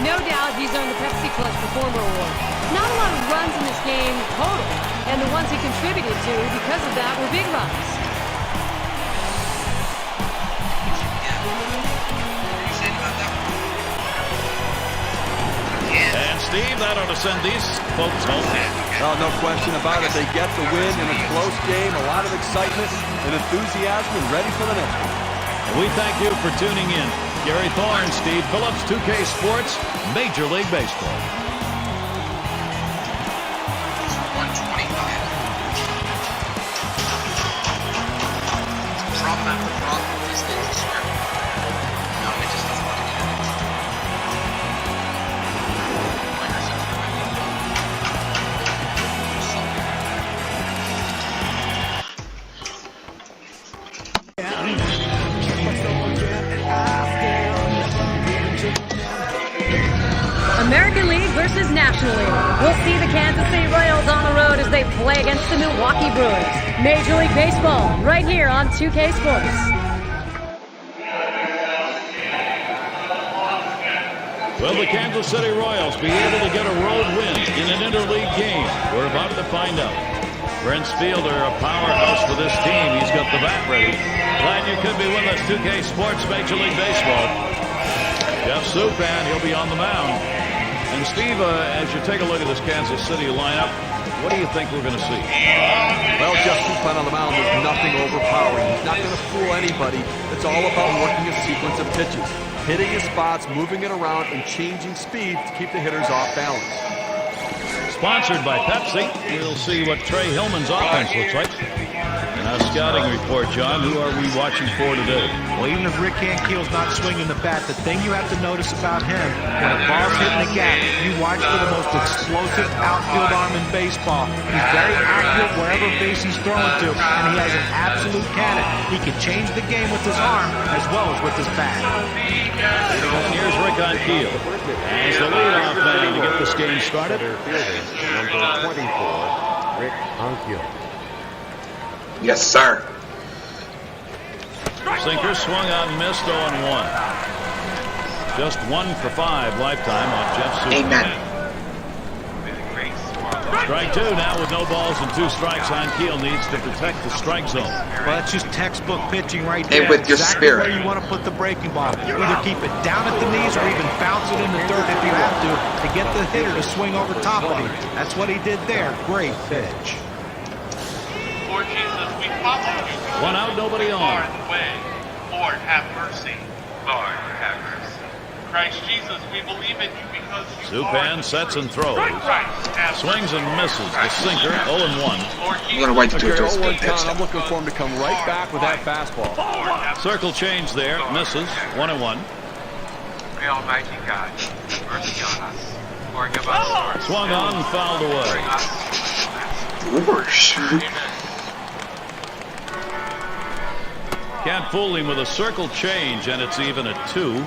No doubt he's earned the Pepsi Clutch Performer Award. Not a lot of runs in this game total, and the ones he contributed to because of that were big runs. And Steve, that ought to send these folks home. Well, no question about it. They get the win in a close game, a lot of excitement and enthusiasm, and ready for the next one. And we thank you for tuning in. Gary Thorne, Steve Phillips, 2K Sports, Major League Baseball. 125. Drop after drop with this thing's script. No, it just doesn't want to do it. American League versus National League. We'll see the Kansas City Royals on the road as they play against the Milwaukee Brewers. Major League Baseball, right here on 2K Sports. Will the Kansas City Royals be able to get a road win in an interleague game? We're about to find out. Brent's Fielder, a powerhouse for this team. He's got the bat ready. Glad you could be with us, 2K Sports Major League Baseball. Jeff Supan, he'll be on the mound. And Steve, as you take a look at this Kansas City lineup, what do you think we're going to see? Well, Jeff Supan on the mound is nothing overpowering. He's not going to fool anybody. It's all about working a sequence of pitches, hitting his spots, moving it around, and changing speed to keep the hitters off balance. Sponsored by Pepsi. We'll see what Trey Hillman's offense looks like. And our scouting report, John, who are we watching for today? Well, even if Rick Ankiel's not swinging the bat, the thing you have to notice about him, when a ball's hitting the gap, you watch for the most explosive outfield arm in baseball. He's very accurate wherever base he's throwing to, and he has an absolute cannon. He can change the game with his arm as well as with his bat. And here's Rick Ankiel as the leadoff man to get this game started. Number 24, Rick Ankiel. Yes, sir. Sinker swung on, missed 0-1. Just 1 for 5 lifetime on Jeff Supan. Amen. Strike 2 now with no balls and 2 strikes. Ankiel needs to protect the strike zone. Well, that's just textbook pitching right there. And with your exactly spirit. Where you want to put the breaking ball. Either keep it down at the knees or even bounce it in the third if you have to get the hitter to swing over top of him. That's what he did there. Great pitch. Lord Jesus, we follow you. 1 out, nobody on. Far the way. Lord, have mercy. Lord, have mercy. Christ Jesus, we believe in you because you Supan sets and throws. Christ, have Swings and misses. The sinker, 0-1. I'm going to wait to do it to a Okay, 0-1 speed pitch. count. I'm looking for him to come right back with that fastball. Circle change there. Misses. 1-1. May Almighty God mercy on us. Forgive us. Swung on and fouled away. Gosh. Can't fool him with a circle change, and it's even at 2.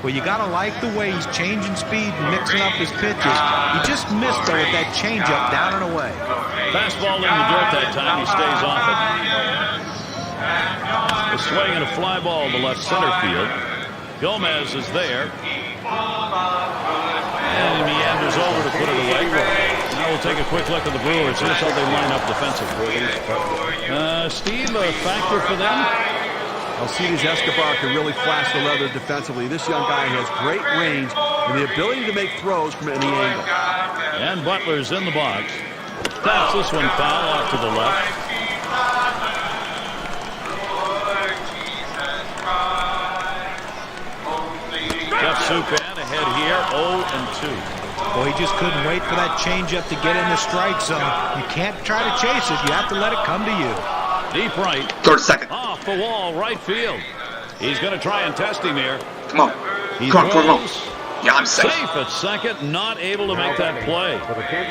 Well, you got to like the way he's changing speed and mixing up his pitches. He just missed, though, with that changeup down and away. Fastball in the dirt that time. He stays off it. A swing and a fly ball to left center field. Gomez is there. And he meanders over to put it away. Now we'll take a quick look at the Brewers. Here's how they line up defensively. Steve, a factor for them? Alcides Escobar can really flash the leather defensively. This young guy has great range and the ability to make throws from any angle. And Butler's in the box. Taps this one foul off to the left. Jeff Supan ahead here, 0-2. Boy, he just couldn't wait for that changeup to get in the strike zone. You can't try to chase it. You have to let it come to you. Deep right. Go to second. Off the wall, right field. He's going to try and test him here. Come on. He Come on. throws. Yeah, I'm safe. Safe at second, not able to make that play.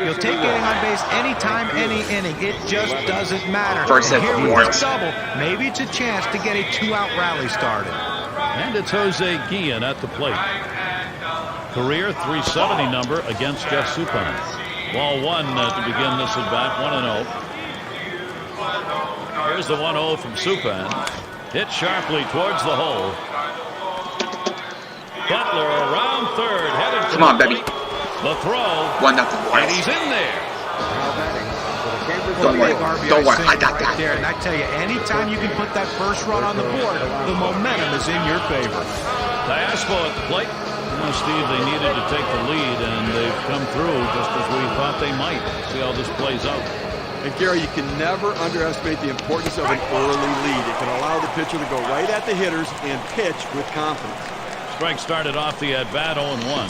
You'll take getting on base anytime, any inning. It just doesn't matter. First hit And here for with Royals. this double, maybe it's a chance to get a 2-out rally started. And it's Jose Guillen at the plate. Career 370 number against Jeff Suppan. Ball one to begin this at bat, 1-0. Here's the 1-0 from Suppan. Hit sharply towards the hole. Butler around third, headed for Come on, baby. the throw. 1-0 And Royals. he's in there. Don't worry. Don't worry. I got Right that. there. And I tell you, anytime you can put that first run on the board, the momentum is in your favor. Diaspo at the plate. Steve, they needed to take the lead, and they've come through just as we thought they might. See how this plays out. And Gary, you can never underestimate the importance of an early lead. It can allow the pitcher to go right at the hitters and pitch with confidence. Strike started off the at-bat 0-1.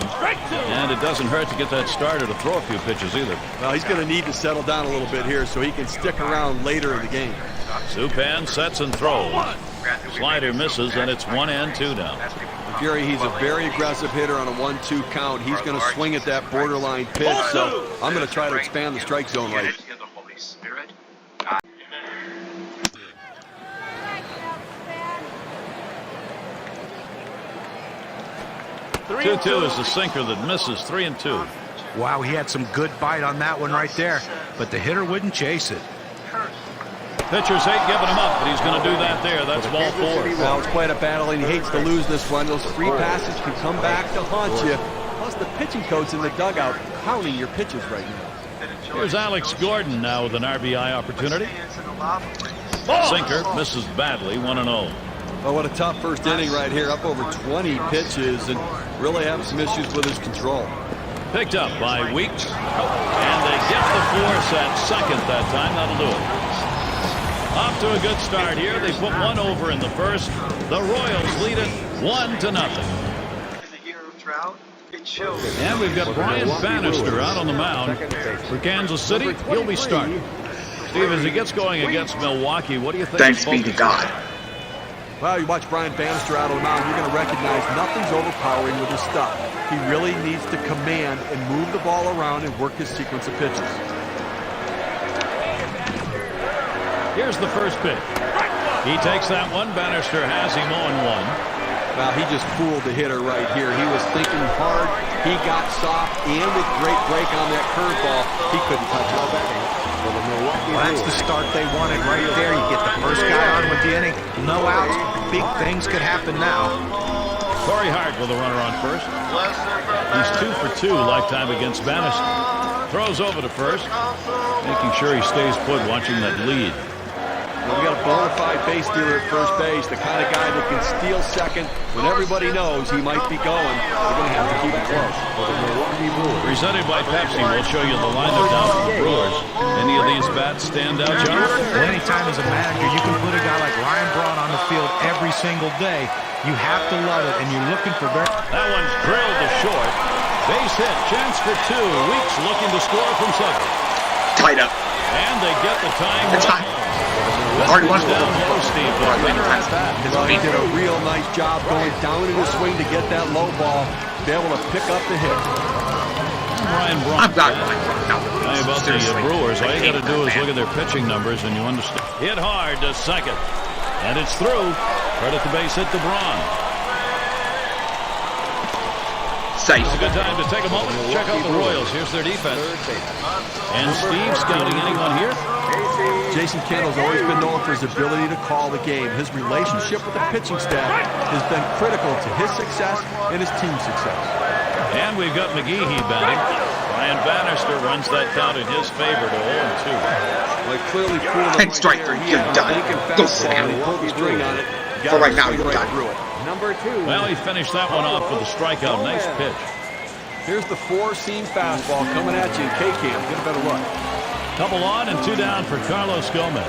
And it doesn't hurt to get that starter to throw a few pitches either. Well, he's going to need to settle down a little bit here so he can stick around later in the game. Suppan sets and throws. Slider misses, and it's 1-2 now. Gary, he's a very aggressive hitter on a 1-2 count. He's going to swing at that borderline pitch, so I'm going to try to expand the strike zone right. 2-2 is the sinker that misses. 3-2. Wow, he had some good bite on that one right there, but the hitter wouldn't chase it. Pitchers hate giving him up, but he's going to do that there. That's ball four. Now, it's quite a battle, and he hates to lose this one. Those free passes can come back to haunt you. Plus, the pitching coach in the dugout counting your pitches right now. Here's Alex Gordon now with an RBI opportunity. Sinker misses badly, 1-0. Oh, what a tough first inning right here. Up over 20 pitches and really having some issues with his control. Picked up by Weeks. And they get the force at second that time. That'll do it. Off to a good start here. They put one over in the first. The Royals lead it 1-0. And we've got Brian Bannister out on the mound for Kansas City. He'll be starting. Steve, as he gets going against Milwaukee, what do you think? Thanks be to God. Well, you watch Brian Bannister out on the mound, you're going to recognize nothing's overpowering with his stuff. He really needs to command and move the ball around and work his sequence of pitches. Here's the first pitch. He takes that one. Bannister has him 0-1. Well, he just fooled the hitter right here. He was thinking hard. He got soft, and with great break on that curveball, he couldn't touch it. Well, that's the start they wanted right there. You get the first guy on with the inning. No outs. Big things could happen now. Corey Hart with a runner on first. He's 2 for 2 lifetime against Bannister. Throws over to first, making sure he stays put, watching that lead. Well, we got a bona fide base stealer at first base, the kind of guy that can steal second when everybody knows he might be going. They're going to have to keep it close. Presented by Pepsi, we'll show you the lineup down for the Brewers. Any of these bats stand out, John? Well, anytime as a manager, you can put a guy like Ryan Braun on the field every single day. You have to love it, and you're looking for very... That one's drilled to short. Base hit, chance for 2. Weeks looking to score from second. Tied up. And they get the time. It's right. time. This Already one's won. down low, Steve. But better at that. Well, he did a real nice job going down in his swing to get that low ball, be able to pick up the hit. Ryan Braun. I'm not going. No. How about the Brewers? All you got to do is look at their pitching numbers and you understand. Hit hard to second. And it's through. Right at the base hit to Braun. Safe. It's a good time to take a moment to check out the Royals. Here's their defense. And Steve scouting anyone here? Jason Kendall's always been known for his ability to call the game. His relationship with the pitching staff has been critical to his success and his team's success. And we've got McGehee batting. Brian Bannister runs that count in his favor to 0-2. Like clearly fooled him. Strike three. You're done. Go sit down. He pulled the string on it. For right now, you're done. Number 2. Well, he finished that one off with a strikeout. Nice pitch. Here's the 4-seam fastball coming at you in K-Cam. Get a better look. Couple on and 2 down for Carlos Gomez.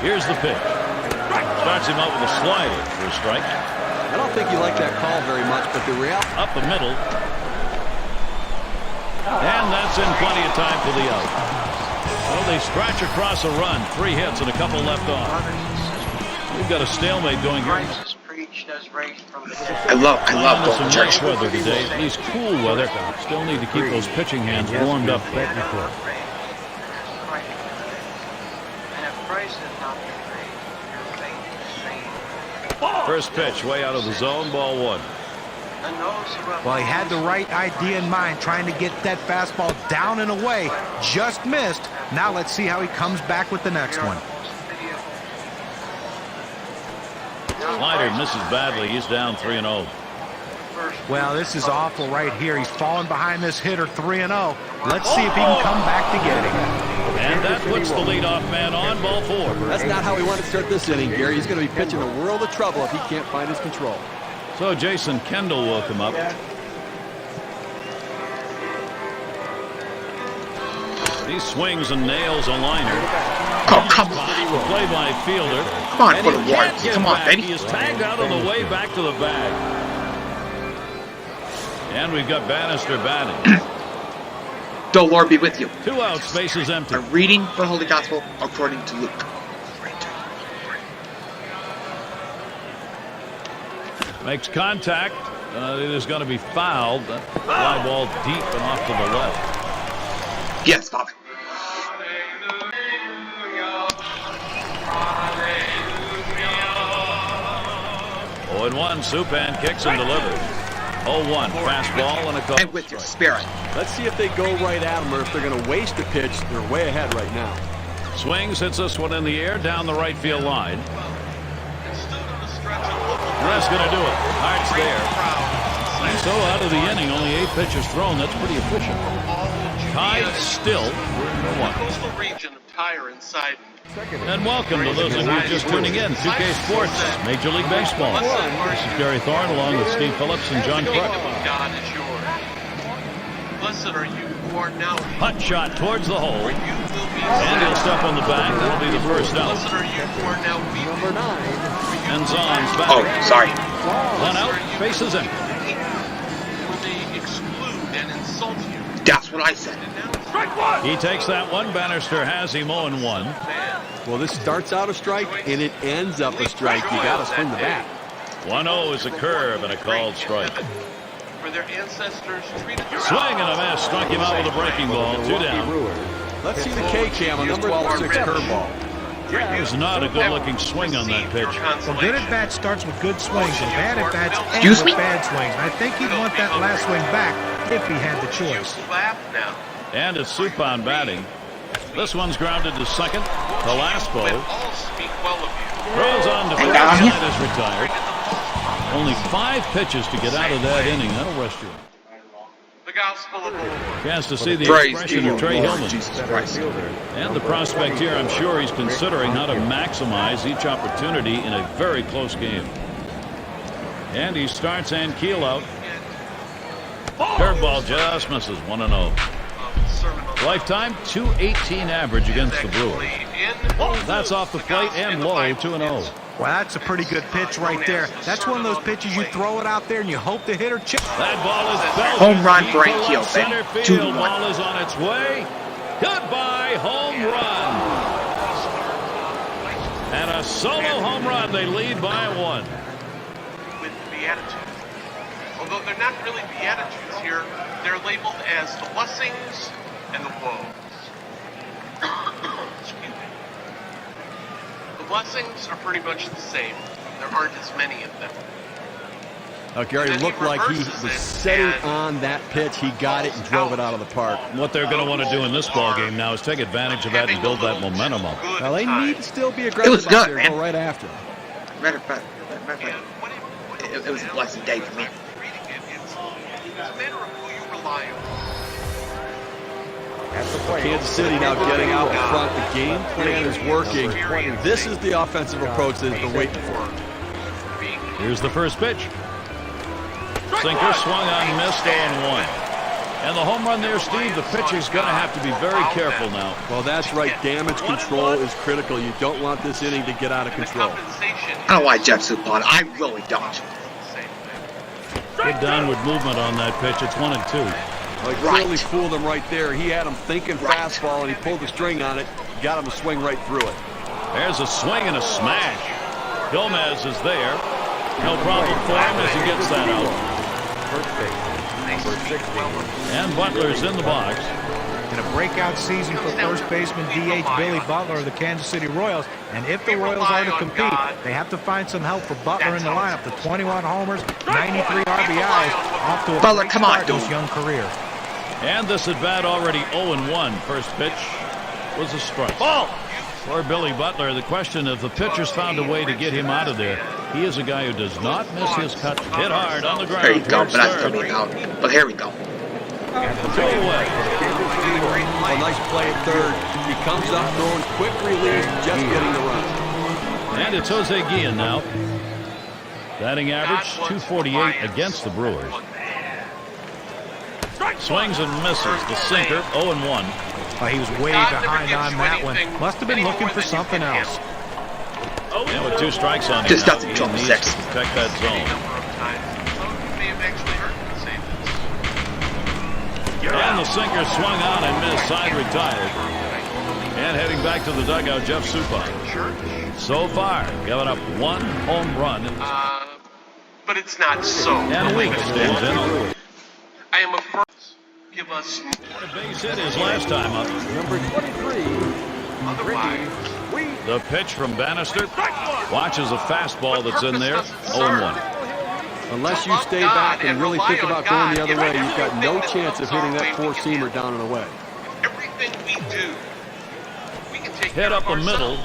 Here's the pitch. Starts him out with a slider for a strike. I don't think you like that call very much, but the reality... Up the middle. Gets in plenty of time for the out. Well, they scratch across a run. 3 hits and a couple left on. We've got a stalemate going here. I love Some Golden nice Church. weather today, at least cool weather. Still need to keep those pitching hands warmed up. First pitch way out of the zone, ball 1. Well, he had the right idea in mind, trying to get that fastball down and away. Just missed. Now let's see how he comes back with the next one. Slider misses badly. He's down 3-0. Well, this is awful right here. He's falling behind this hitter 3-0. Let's see if he can come back to get him. And that puts the leadoff man on, ball 4. That's not how he wanted to start this inning, Gary. He's going to be pitching a world of trouble if he can't find his control. So Jason Kendall will come up. He swings and nails a liner. Oh, come on. Play by fielder. Come on, put a ward. Come on, baby. He is tagged out on the way back to the bag. And we've got Bannister batting. The Lord be with you. 2 outs, bases empty. A reading the Holy Gospel according to Luke. Makes contact. It is going to be fouled. Fly ball deep and off to the left. Yes, Father. Oh, and 1. Supan kicks and delivers. 0-1. Fastball and a call. And with your spirit. Let's see if they go right at him or if they're going to waste a pitch. They're way ahead right now. Swings, hits this one in the air down the right field line. And that's going to do it. Hart's there. And so out of the inning, only 8 pitches thrown. That's pretty efficient. Tied still. 1. Coastal region of Tyre inside. And welcome to those of you just tuning in. 2K Sports, Major League Baseball. This is Gary Thorne along with Steve Phillips and John Crook. God is yours. Blessed are you who are now. Hot shot towards the hole. And he'll step on the bag. That'll be the first out. Blessed are you who are now Number 9. And Zahn's back. Oh, sorry. 1 out, bases empty. Where they exclude and insult you. That's what I said. He takes that one. Bannister has him 0-1. Well, this starts out a strike, and it ends up a strike. You got to swing the bat. 1-0 is a curve and a called strike. For their ancestors treated you. Swing and a miss. Struck him out with a breaking ball. 2 down. Let's see the K-cam on this 12-6 curveball. It was not a good-looking swing on that pitch. Well, good at bat starts with good swings, and bad at bats end Excuse with me? bad swings. I think he'd want that last swing back if he had the choice. Laugh now. And it's Supan batting. This one's grounded to second. Velasco All speak well of you. throws on to first. Side is retired. Only 5 pitches to get out of that inning. That'll rest you. The gospel of the Lord. Chance to see the Praise expression to of you, Trey Lord Hillman. Jesus Christ. And the prospect here, I'm sure he's considering how to maximize each opportunity in a very close game. And he starts Ankiel out. Curveball just misses. 1-0. Lifetime 218 average against the Brewers. That's off the plate and low. 2-0. Well, that's a pretty good pitch right there. That's one of those pitches you throw it out there and you hope the hitter chips. That ball is belted. Home run for Deep to Ankiel, left center baby. field. 2-1. Ball is on its way. Goodbye, home run. And a solo home run. They lead by 1. With beatitude. Although they're not really beatitudes here, they're labeled as the blessings and the woes. Excuse me. The blessings are pretty much the same. There aren't as many of them. Gary, it looked like he was setting on that pitch. He got it and drove it out of the park. What they're going to want to do in this ball game now is take advantage of that and build that momentum up. Now, they need to still be aggressive was out good, there man. and go right after him. Matter of fact, it was a blessed day for me. It's a matter of who you rely on. Kansas City now getting out in front. The game plan is working. This is the offensive approach that they've been waiting for. Here's the first pitch. Sinker swung on, missed 0-1. And the home run there, Steve, the pitcher's going to have to be very careful now. Well, that's right. Damage control is critical. You don't want this inning to get out of control. I don't like Jeff Suppan. I really don't. Good downward movement on that pitch. It's 1-2. Well, he clearly fooled him right there. He had him thinking fastball, and he pulled the string on it. Got him to swing right through it. There's a swing and a smash. Gomez is there. No problem for him as he gets that out. First base, number 60. And Butler's in the box. In a breakout season for first baseman DH Billy Butler of the Kansas City Royals. And if the Royals are to compete, they have to find some help for Butler in the lineup. The 21 homers, 93 RBIs, off to a Butler, great come on, start in his young career. And this at bat already 0-1. First pitch was a strike. Ball! For Billy Butler, the question if the pitcher's found a way to get him out of there. He is a guy who does not miss his cut. Hit hard on the ground. There you go, but that's coming out. But here we go. Two away. A nice play at third. He comes up throwing quick release, just getting the run. And it's Jose Guillen now. Batting average 248 against the Brewers. Swings and misses. The sinker 0-1. He was way behind on that one. Must have been looking for something else. And with 2 strikes on him, Just got the he trouble needs six. to protect that zone. And the sinker swung on and missed. Side retired. And heading back to the dugout, Jeff Suppan. So far, giving up 1 home run. But it's not so. And Weeks stands in. I am a first. Give us What a base hit his last time up. Number 23, otherwise. The pitch from Bannister. Watches a fastball that's in there. 0-1. unless you stay back and really think about going the other way, you've got no chance of hitting that four-seamer down and away. Everything we do, we can take Hit up the middle.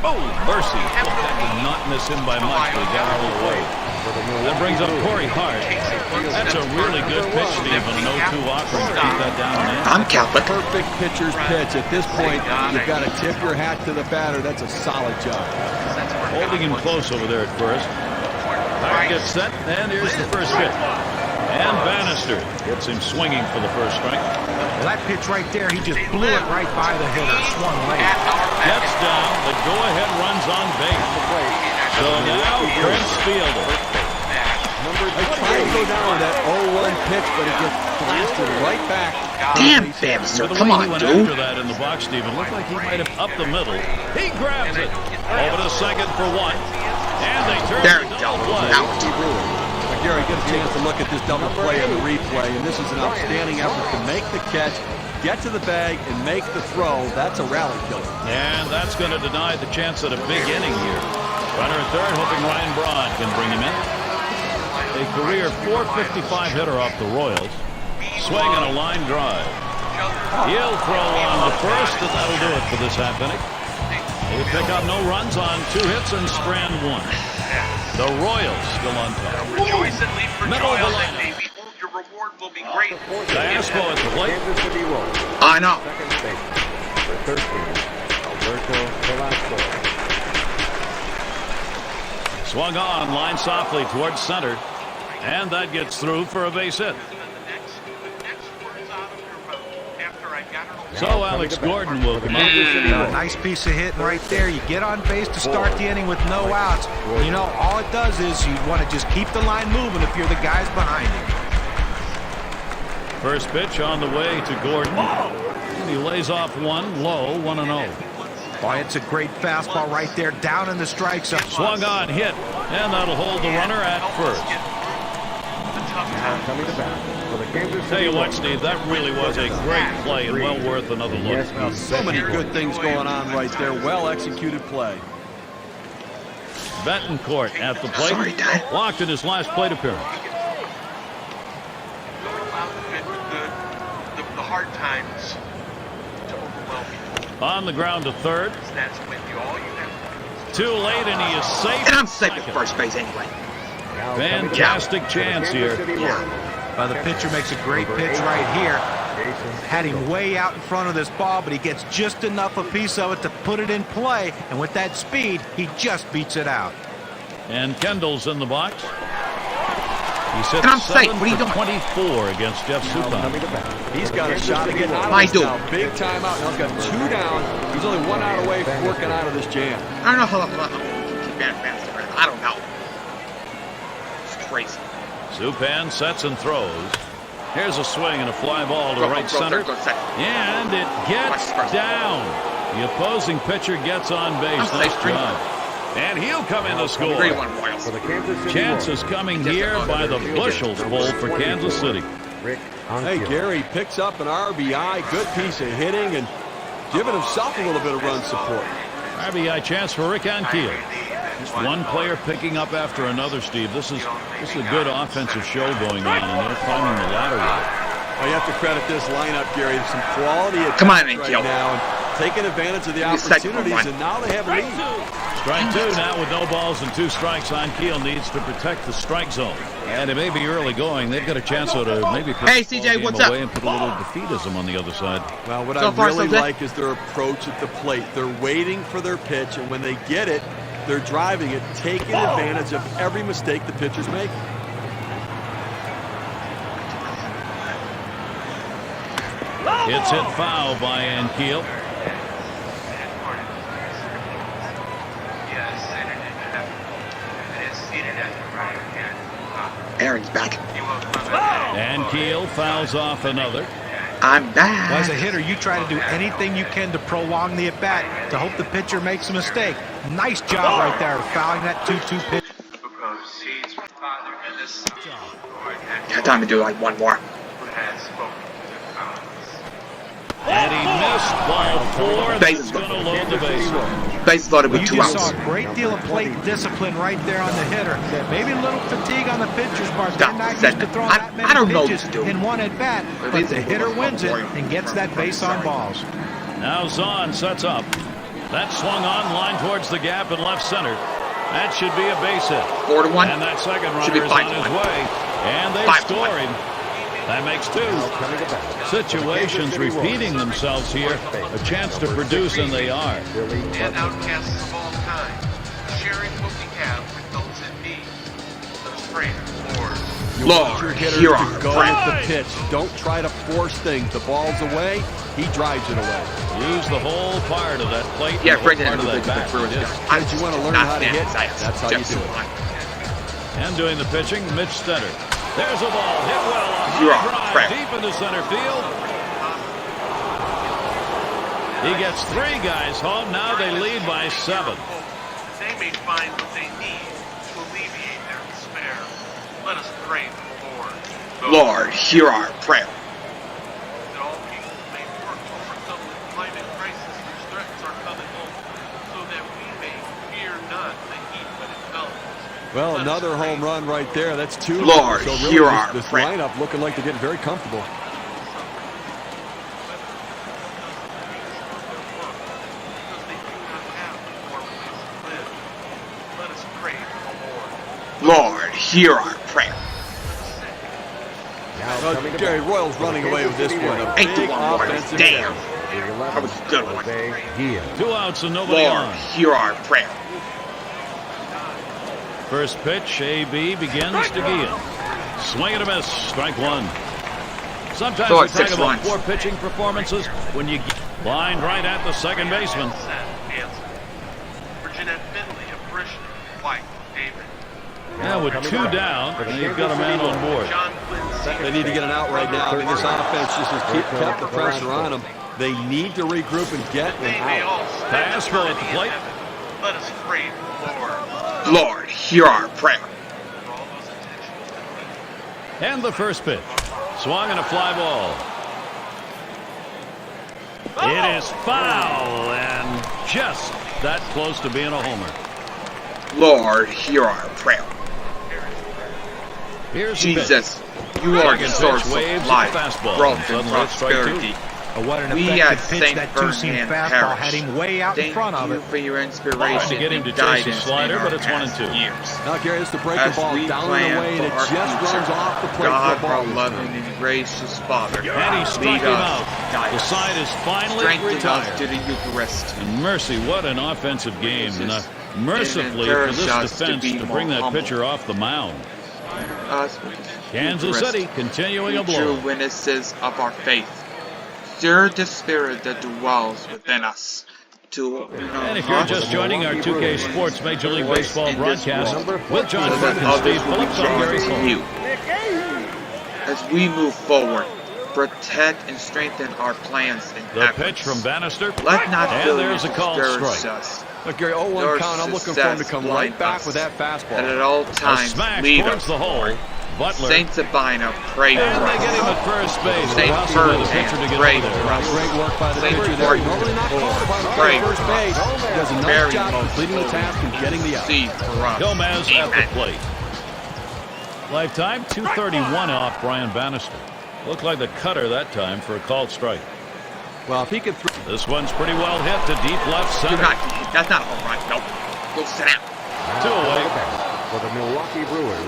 Oh, mercy. Did not miss him by much, but he got out of the way. That brings up Corey Hart. That's a really good pitch, Stephen. No too awkward to keep that down there. I'm Catholic. Perfect pitcher's pitch. At this point, you've got to tip your hat to the batter. That's a solid job. Holding him close over there at first. Hart gets set, and here's the first hit. And Bannister gets him swinging for the first strike. Well, that pitch right there, he just blew it right by the hitter. Swung late. Gets down. The go-ahead runs on base. So now Prince fielded. They try to go down with that 0-1 pitch, but it gets blasted right back. Damn, Bannister. The Come way on, he went dude. after that in the box, Stephen, looked like he might have upped the middle. He grabs it. Over to second for one. And they turn There the we go. double play. Out. Gary, get a chance to look at this double play in the replay, and this is an outstanding effort to make the catch, get to the bag, and make the throw. That's a rally killer. And that's going to deny the chance at a big inning here. Runner at third, hoping Ryan Braun can bring him in. A career .455 hitter off the Royals. Swing and a line drive. He'll throw on the first, and that'll do it for this half inning. They pick up no runs on 2 hits and strand 1. The Royals still on top. Rejoice and leap for Middle joy of the on that line. day. Behold, your reward will be great. Diasco at the plate. Kansas City Royals. I know. Second base, number 13, Alberto Velasco. Swung on, line softly towards center. And that gets through for a base hit. So Alex Gordon will come up. A nice piece of hitting right there. You get on base to start the inning with no outs. You know, all it does is you want to just keep the line moving if you're the guys behind him. First pitch on the way to Gordon. And he lays off one, low, 1-0. Boy, it's a great fastball right there, down in the strike zone. Swung on, hit, and that'll hold the runner at first. Now coming to bat for the Kansas City Tell you what, Royals. Steve, that really was a great play and well worth another look. Yes, Well, so many good things going on right there. Well-executed play. Betancourt at the plate. Sorry, Dad. Walked in his last plate appearance. The hard times to overwhelm you. On the ground to third. That's when all you have. Too late, and he is safe. And I'm safe at first base anyway. Now coming to bat Fantastic for the chance Kansas here. City Royals. Well, the pitcher makes a great pitch right here. Had him way out in front of this ball, but he gets just enough a piece of it to put it in play. And with that speed, he just beats it out. And Kendall's in the box. He's hit And I'm safe. 7 What are you for doing? 24 against Jeff Now coming Suppan. to bat. He's got a shot to get out I of do. this now. Big time out. Now he's got 2 down. He's only 1 out away from working out of this jam. I don't know how Bannister. I don't know. It's crazy. Suppan sets and throws. Here's a swing and a fly ball to right center. And it gets down. The opposing pitcher gets on base. Nice job. And he'll come in to score. Chances coming here by the bushels full for Kansas City. Hey, Gary picks up an RBI. Good piece of hitting and giving himself a little bit of run support. RBI chance for Rick Ankiel. Just one player picking up after another, Steve. This is a good offensive show going on, and they're climbing the ladder with it. Well, you have to credit this lineup, Gary. Some quality at Come on, right Ankiel. now, and taking advantage of the opportunities, and now they have a lead. Strike two now with no balls and 2 strikes. Ankiel needs to protect the strike zone. And it may be early going. They've got a chance to maybe put Hey, the CJ, game what's away up? and put a little defeatism on the other side. Well, what So I far, really so good. like is their approach at the plate. They're waiting for their pitch, and when they get it, they're driving it, taking advantage of every mistake the pitchers make. It's hit foul by Ankiel. Aaron's back. Ankiel fouls off another. I'm back. Well, as a hitter, you try to do anything you can to prolong the at-bat to hope the pitcher makes a mistake. Nice job right there, fouling that 2-2 pitch. Got time to do like one more. And he missed ball 4. Bases That's going to load the bases. Bases loaded Well, with you 2 just outs. saw a great deal of plate discipline right there on the hitter. Maybe a little fatigue on the pitcher's part. They're not used to throwing that many I don't know what pitches to do. in one at-bat, but the hitter wins it and gets that base on balls. Now Zahn sets up. That swung on, line towards the gap in left center. That should be a base hit. 4-1. And that second Should runner be is on 5-1. his way. And they 5-1. score him. That makes 2. Situations repeating themselves here. A chance to produce, and they are. And outcasts of all time. Sharing what we have results in me. Let's pray for You Lord, want your hitters here to are go friends. with the pitch. Don't try to force things. The ball's away. He drives it away. Use the whole part of that plate. Yeah, the whole Brendan, part of that the bat. Brewers Yes. guy. Kids, you want to learn how to hit? That's how you do it. And doing the pitching, Mitch Stetter. There's a ball hit well. A You're high on, drive crap. deep into center field. He gets 3 guys home. Now they lead by 7. They may find what they need to alleviate their despair. Let us pray to the Lord. Lord, hear our prayer. That all people may work to overcome the climate crisis whose threats are coming home, so that we may fear not the heat when it comes. Well, another home run right there. That's 2. Lord, so really hear our this prayer. lineup looking like they're getting very comfortable. Because they do not have more place to live. Let us pray to the Lord. Lord, hear our prayer. Gary Royals running away with this one. A big 8-1 Royals. offensive Damn. day. That was a good one. 2 outs and nobody Lord, on. hear our prayer. First pitch, AB begins to Gian. Swing and a miss, strike 1. Sometimes So we it's talk 6 about runs. poor pitching performances when you get lined right at the second baseman. Virginia Finley of Bristol, White, David. Yeah, with 2 down, and you've got a man on board. John Quincy. They need to get an out right now. I mean, this offense just has kept the pressure on them. They need to regroup and get an They may out. all spend Pass ball at the eternity in plate. heaven. Let us pray to the Lord. Lord, hear our prayer. For all those intentions that we And the first pitch. Swung and a fly ball. It is foul and just that close to being a homer. Lord, hear our prayer. Here's the pitch. Jesus, you are the Second source pitch, waves of at life, the fastball. growth, and Suddenly it's strike 2. prosperity. What an We effective at pitch. St. That two-seam Ferdinand fastball Parish. had him way out in Thank front of you it. for your Trying inspiration to get him to and chase his guidance slider, in but our it's 1 and past 2. years. Now, Gary, it's to break As the ball we down and plan away, and it for our just future, runs off the plate God, for a our ball. loving and gracious Father, And he struck lead him us, out. guide The us, side is finally strengthen us retired. to the Eucharist. And mercy, what an offensive game. And mercifully for encourage this us to defense be to bring more that humble. pitcher off the mound. Us with the Kansas Eucharist, City continuing a be true blow. witnesses of our faith. Stir the spirit that dwells within us. To And if you're just joining our 2K Sports Major League Baseball broadcast with John so Burke that and Steve others will be Phillips, I'm drawn Gary to Cole. you. As as we move forward. Protect and strengthen our plans and The pitch from Bannister. Let not and there's a called discourage strike. us. Look, Gary, 0-1 count. I'm looking for him to come right back with that And fastball. at all A times, smash lead towards us. the hole. Butler. Saint Sabina, pray for And they get him us. at first base. Saint Possibly the pitcher to get pray over for there. us. Great work by the Saint pitcher there. Normally not called upon to pray play first for us. base. He does a nice Very job most completing the task and getting the out. See for us. Gomez at the Amen. plate. Lifetime 231 off Brian Bannister. Looked like the cutter that time for a called strike. Well, if he can throw. This one's pretty well hit to deep left Do center. not. That's not all right. Nope. Go sit down. 2 away. For the Milwaukee Brewers,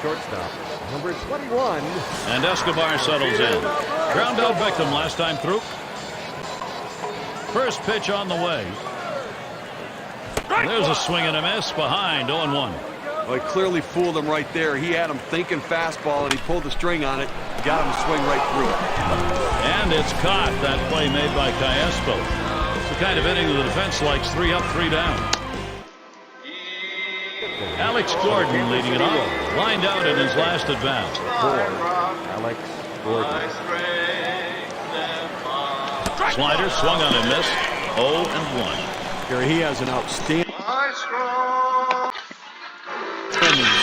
shortstop, number 21. And Escobar settles in. Ground out victim last time through. First pitch on the way. There's a swing and a miss behind 0-1. Well, he clearly fooled him right there. He had him thinking fastball, and he pulled the string on it. Got him to swing right through it. And it's caught. That play made by Cayespo. It's the kind of inning the defense likes. 3 up, 3 down. Alex Gordon leading it off. Lined out in his last at bat. Alex Gordon. Slider swung on and missed. 0-1. Gary, he has an outstanding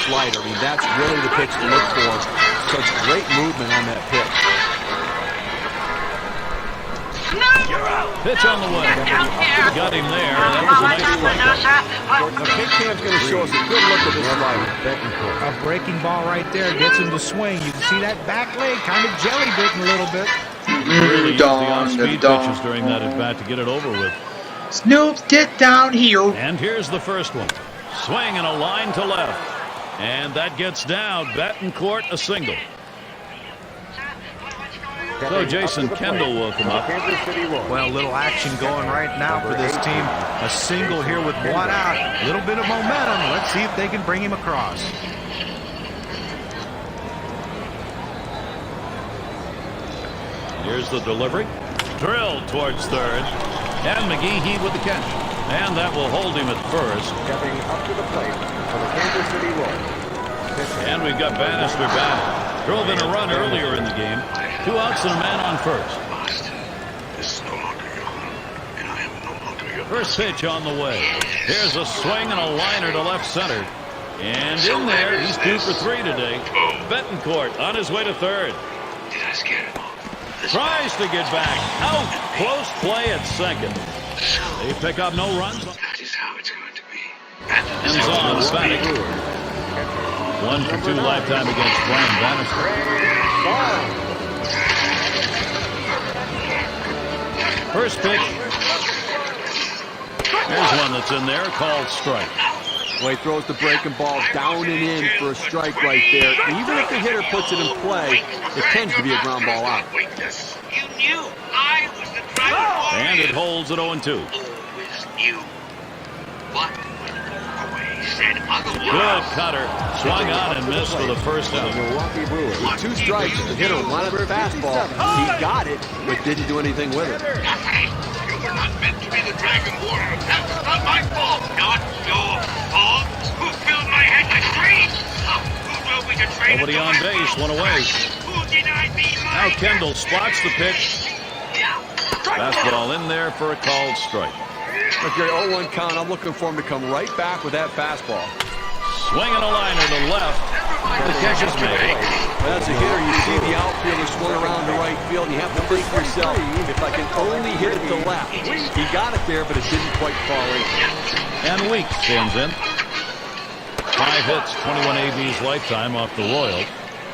slider. I mean, that's really the pitch to look for. Such great movement on that pitch. Pitch on the way. Got him there. That was a nice strike. The pitch cam's going to show us a good look at this slider. A breaking ball right there gets him to swing. You can see that back leg kind of jelly bitten a little bit. Really used the off-speed pitches during that at bat to get it over with. Snoops, get down here. And here's the first one. Swing and a line to left. And that gets down. Betancourt a single. So Jason Kendall will come up. Well, a little action going right now for this team. A single here with one out. A little bit of momentum. Let's see if they can bring him across. Here's the delivery. Drilled towards third. And McGehee with the catch. And that will hold him at first. Stepping up to the plate for the Kansas City Royals. And we've got Bannister back. Drove in a run earlier in the game. 2 outs and a man on first. This is no longer your home, and I am no longer your First pitch on the way. Here's a swing and a liner to left center. And in there, he's 2 for 3 today. Betancourt on his way to third. Did I scare him off? Tries to get back. Out. Close play at second. They pick up no runs. That is how it's going to be. Ends on Static. 1 for 2 lifetime against Brian Bannister. First pitch. There's one that's in there, called strike. Well, he throws the breaking ball down and in for a strike right there. Even if the hitter puts it in play, it tends to be a ground ball out. You knew I was the driver. And it holds at 0-2. Always knew. But when you walk away, said otherwise. Good cutter. Swung on and missed for the first out. Milwaukee Brewers. With 2 strikes, the hitter wanted a fastball. He got it, but didn't do anything with it. Nothing. You were not meant to be the Dragon Warrior. That was not my fault. Not your fault. Who filled my head with dreams? Who drove me to train? Nobody on base, 1 away. Who denied me my Now Kendall spots the pitch. Fastball in there for a called strike. Look, Gary, 0-1 count. I'm looking for him to come right back with that fastball. Swinging a liner to left. The catch is made. As a hitter, you see the outfielder swing around to right field, and you have to think to yourself, if I can only hit it to left. He got it there, but it didn't quite fall in. And Weeks stands in. 5 hits, 21 ABs lifetime off the Royals.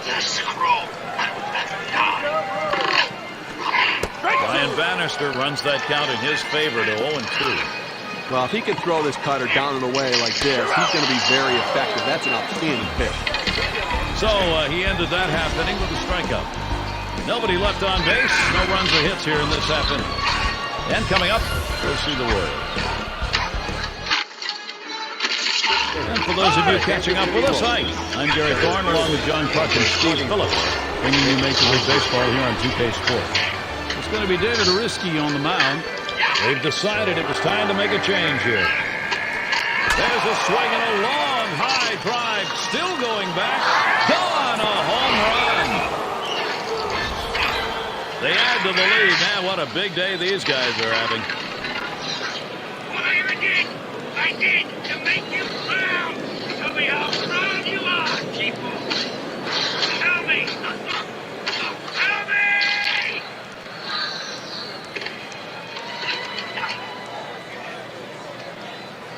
The scroll. Brian Bannister runs that count in his favor to 0-2. Well, if he can throw this cutter down and away like this, he's going to be very effective. That's an outstanding pitch. So he ended that half inning with a strikeout. Nobody left on base. No runs or hits here in this half inning. And coming up, we'll see the Royals. And for those of you catching up with us, hi. I'm Gary Thorne along with John Clark and Steve Phillips, bringing you Major League Baseball here on 2K Sports. It's going to be David Ariski on the mound. They've decided it was time to make a change here. There's a swing and a long high drive, still going back. Gone, a home run. They add to the lead. Man, what a big day these guys are having. I did to make you proud. Tell me how proud you are, keep moving. Tell me. Tell me.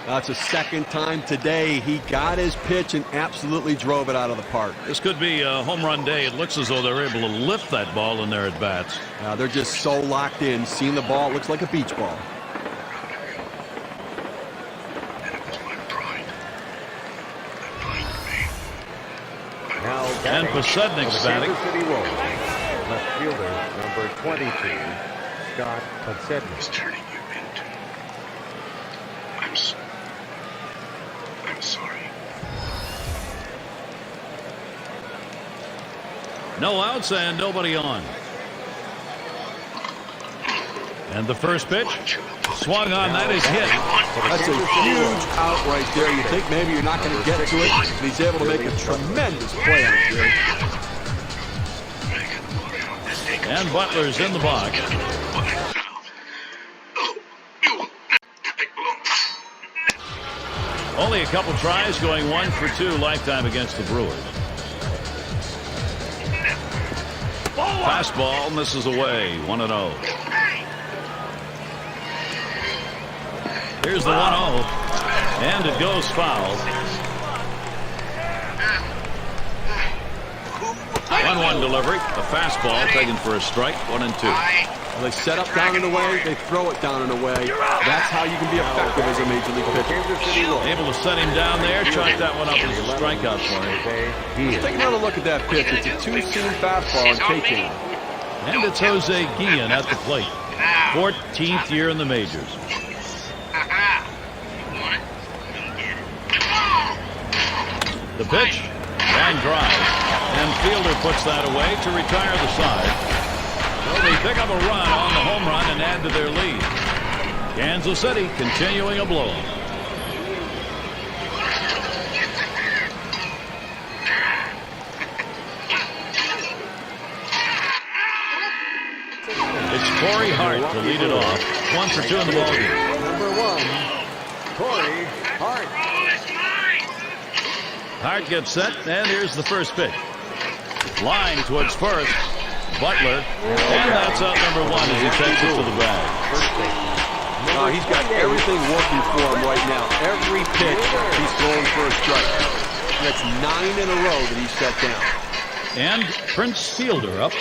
That's a second time today. He got his pitch and absolutely drove it out of the park. This could be a home run day. It looks as though they're able to lift that ball in their at-bats. They're just so locked in. Seeing the ball, looks like a beach ball. And Posednik's batting. Kansas City Royals, left fielder number 22, Scott Posednik. He's turning you into. I'm sorry. No outs and nobody on. And the first pitch swung on. That is hit. That's a huge out right there. You think maybe you're not going to get to it, and he's able to make a tremendous play on it, Jerry. And Butler's in the box. Only a couple tries, going 1 for 2 lifetime against the Brewers. Fastball misses away, 1-0. Here's the 1-0, and it goes foul. 1-1 delivery, a fastball taken for a strike, 1-2. Well, they set up down and away, they throw it down and away. That's how you can be effective as a major league pitcher. Able to set him down there, chalk that one up as a strikeout for him. Let's take another look at that pitch. It's a two-seam fastball and take-in. And it's Jose Guillen at the plate. 14th year in the majors. The pitch, line drive, and fielder puts that away to retire the side. So they pick up a run on the home run and add to their lead. Kansas City continuing a blow. It's Corey Hart to lead it off. 1 for 2 in the ballgame. Number 1, Corey Hart. Hart gets set, and here's the first pitch. Line towards first. Butler, and that's out number 1 as he takes it to the bag. He's got everything working for him right now. Every pitch, he's going for a strike. That's 9 in a row that he's shut down. And Prince Fielder up.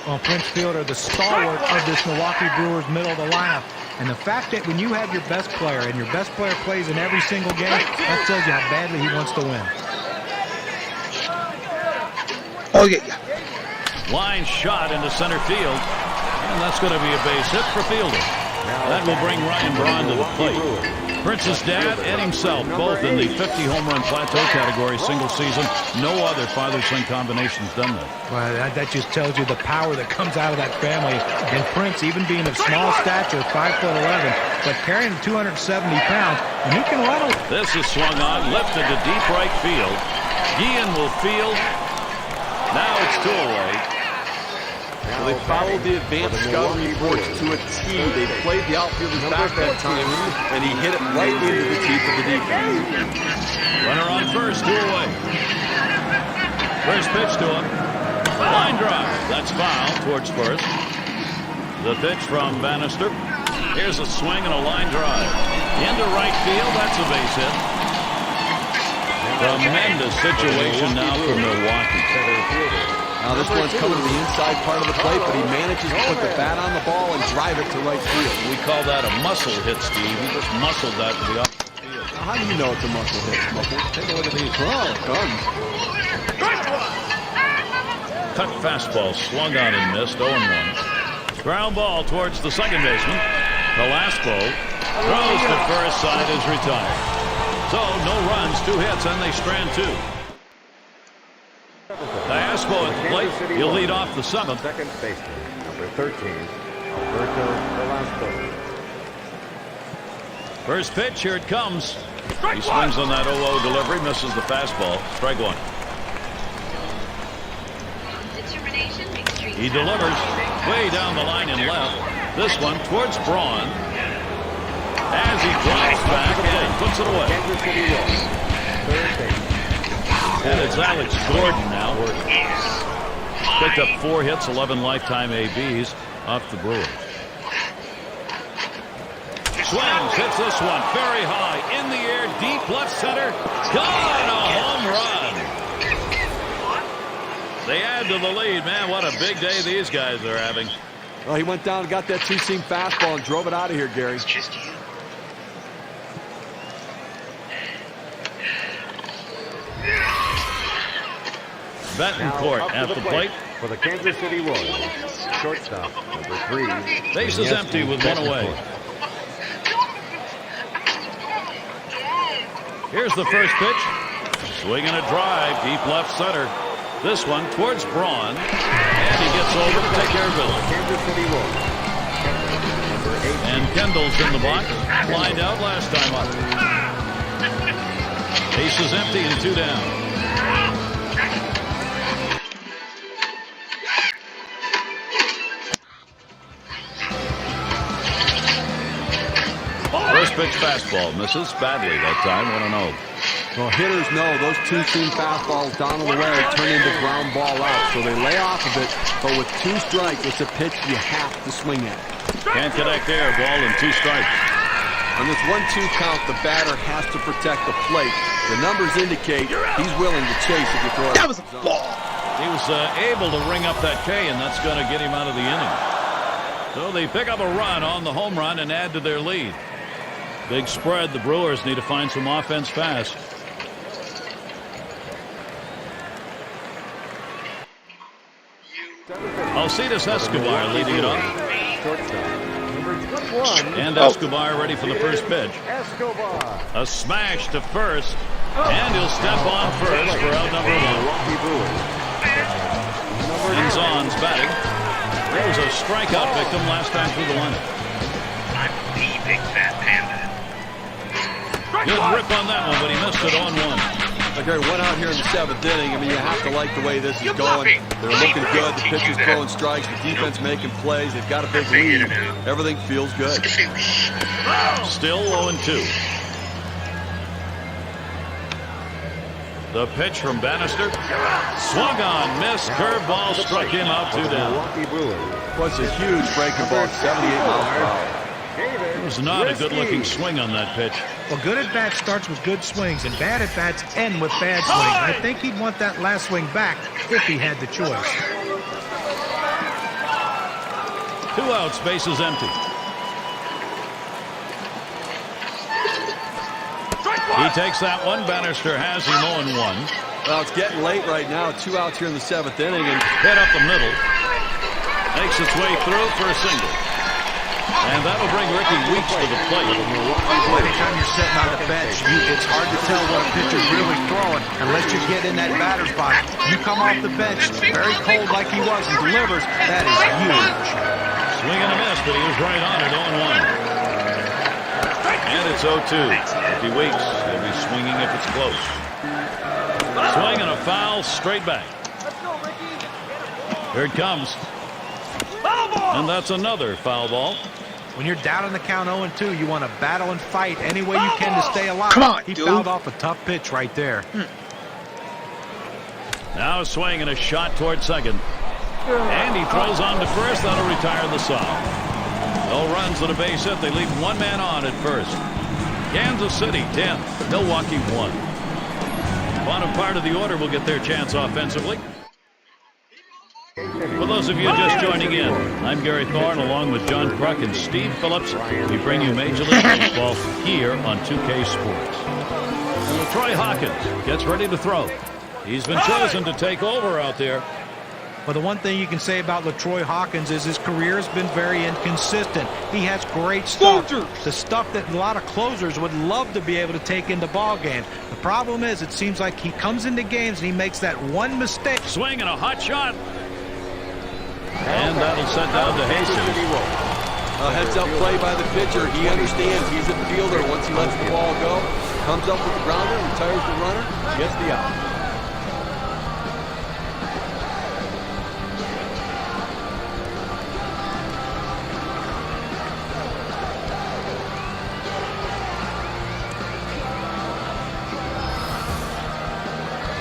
Well, Prince Fielder, the stalwart of this Milwaukee Brewers middle of the lineup. And the fact that when you have your best player, and your best player plays in every single game, that tells you how badly he wants to win. Oh, yeah. Line shot into center field. And that's going to be a base hit for Fielder. That will bring Ryan Braun to the plate. Prince's dad and himself both in the 50 home run plateau category single season. No other father-son combination's done that. Well, that just tells you the power that comes out of that family. And Prince, even being of small stature, 5'11", but carrying 270 pounds, and he can run. This is swung on, lifted to deep right field. Guillen will field. Now it's 2 away. Well, they followed the advanced scouting reports to a T. They played the outfielders back that time, and he hit it right into the teeth of the defense. Runner on first, 2 away. First pitch to him. Line drive. That's foul towards first. The pitch from Bannister. Here's a swing and a line drive. Into right field. That's a base hit. Tremendous situation now for Milwaukee. Now this one's coming to the inside part of the plate, but he manages to put the bat on the ball and drive it to right field. We call that a muscle hit, Steve. He just muscled that to the opposite field. Now, how do you know it's a muscle hit, Muffle? Take a look at these. Oh, guns. Cut fastball swung on and missed. 0-1. Ground ball towards the second baseman. Velasco throws to first, side is retired. So no runs, 2 hits, and they strand 2. Velasco at the plate. He'll lead off the 7th. Second baseman, number 13, Alberto Velasco. First pitch, here it comes. He swings on that 0-0 delivery, misses the fastball. Strike 1. He delivers. way down the line and left. This one towards Braun. As he drops back and puts it away. Kansas City Royals. Third base. And it's Alex Gordon now. Picked up 4 hits, 11 lifetime ABs off the Brewers. Swings, hits this one very high, in the air, deep left center. Gone, a home run. They add to the lead. Man, what a big day these guys are having. Well, he went down and got that two-seam fastball and drove it out of here, Gary. It's just you. Betancourt at the plate. For the Kansas City Royals. Shortstop, number 3. Base is empty with one away. Here's the first pitch. Swinging a drive, deep left center. This one towards Braun. And he gets over to take care of business. Kansas City Royals. Number 8. And Kendall's in the box. Lined out last time up. Base is empty and 2 down. First pitch fastball misses badly that time. 1-0. Well, hitters know those two-seam fastballs down on the way turn into ground ball out, so they lay off of it. But with 2 strikes, it's a pitch you have to swing at. Can't connect there. Ball and 2 strikes. On this 1-2 count, the batter has to protect the plate. The numbers indicate he's willing to chase if you throw it. That was a ball. He was able to ring up that K, and that's going to get him out of the inning. So they pick up a run on the home run and add to their lead. Big spread. The Brewers need to find some offense fast. Alcides Escobar leading it off. And Escobar ready for the first pitch. A smash to first. And he'll step on first for out number 1. Enzon's batting. There was a strikeout victim last time through the lineup. I'm the big fat panda. Good rip on that one, but he missed it on 1. Gary went out here in the 7th inning. I mean, you have to like the way this is going. They're looking good. The pitcher's throwing strikes. The defense making plays. They've got a big lead. Everything feels good. Still 0-2. The pitch from Bannister. Swung on, missed. Curveball struck him out 2 down. Was a huge breaking ball, 78 miles per hour. It was not a good-looking swing on that pitch. Well, good at-bat starts with good swings, and bad at-bats end with bad swings. I think he'd want that last swing back if he had the choice. 2 outs, bases empty. He takes that one. Bannister has him 0-1. Well, it's getting late right now. 2 outs here in the 7th inning. And hit up the middle. Makes its way through for a single. And that'll bring Ricky Weeks to the plate. Anytime you're sitting on the bench, it's hard to tell what a pitcher's really throwing unless you get in that batter's box. You come off the bench very cold like he was and delivers. That is huge. Swing and a miss, but he was right on it, 0-1. And it's 0-2. Ricky Weeks will be swinging if it's close. Swing and a foul straight back. Here it comes. And that's another foul ball. When you're down in the count 0-2, you want to battle and fight any way you can to stay alive. Come on, he dude. fouled off a tough pitch right there. Now a swing and a shot toward second. And he throws on to first. That'll retire the side. No runs at a base hit. They leave 1 man on at first. Kansas City 10, Milwaukee 1. Bottom part of the order will get their chance offensively. For those of you just joining in, I'm Gary Thorne along with John Kruk and Steve Phillips. We bring you Major League Baseball here on 2K Sports. And Troy Hawkins gets ready to throw. He's been chosen to take over out there. But the one thing you can say about LaTroy Hawkins is his career has been very inconsistent. He has great stuff. The stuff that a lot of closers would love to be able to take into ball games. The problem is it seems like he comes into games and he makes that one mistake. Swing and a hot shot. And that'll set down to Jesus. A heads-up play by the pitcher. He understands he's a fielder once he lets the ball go. Comes up with the grounder, retires the runner, gets the out.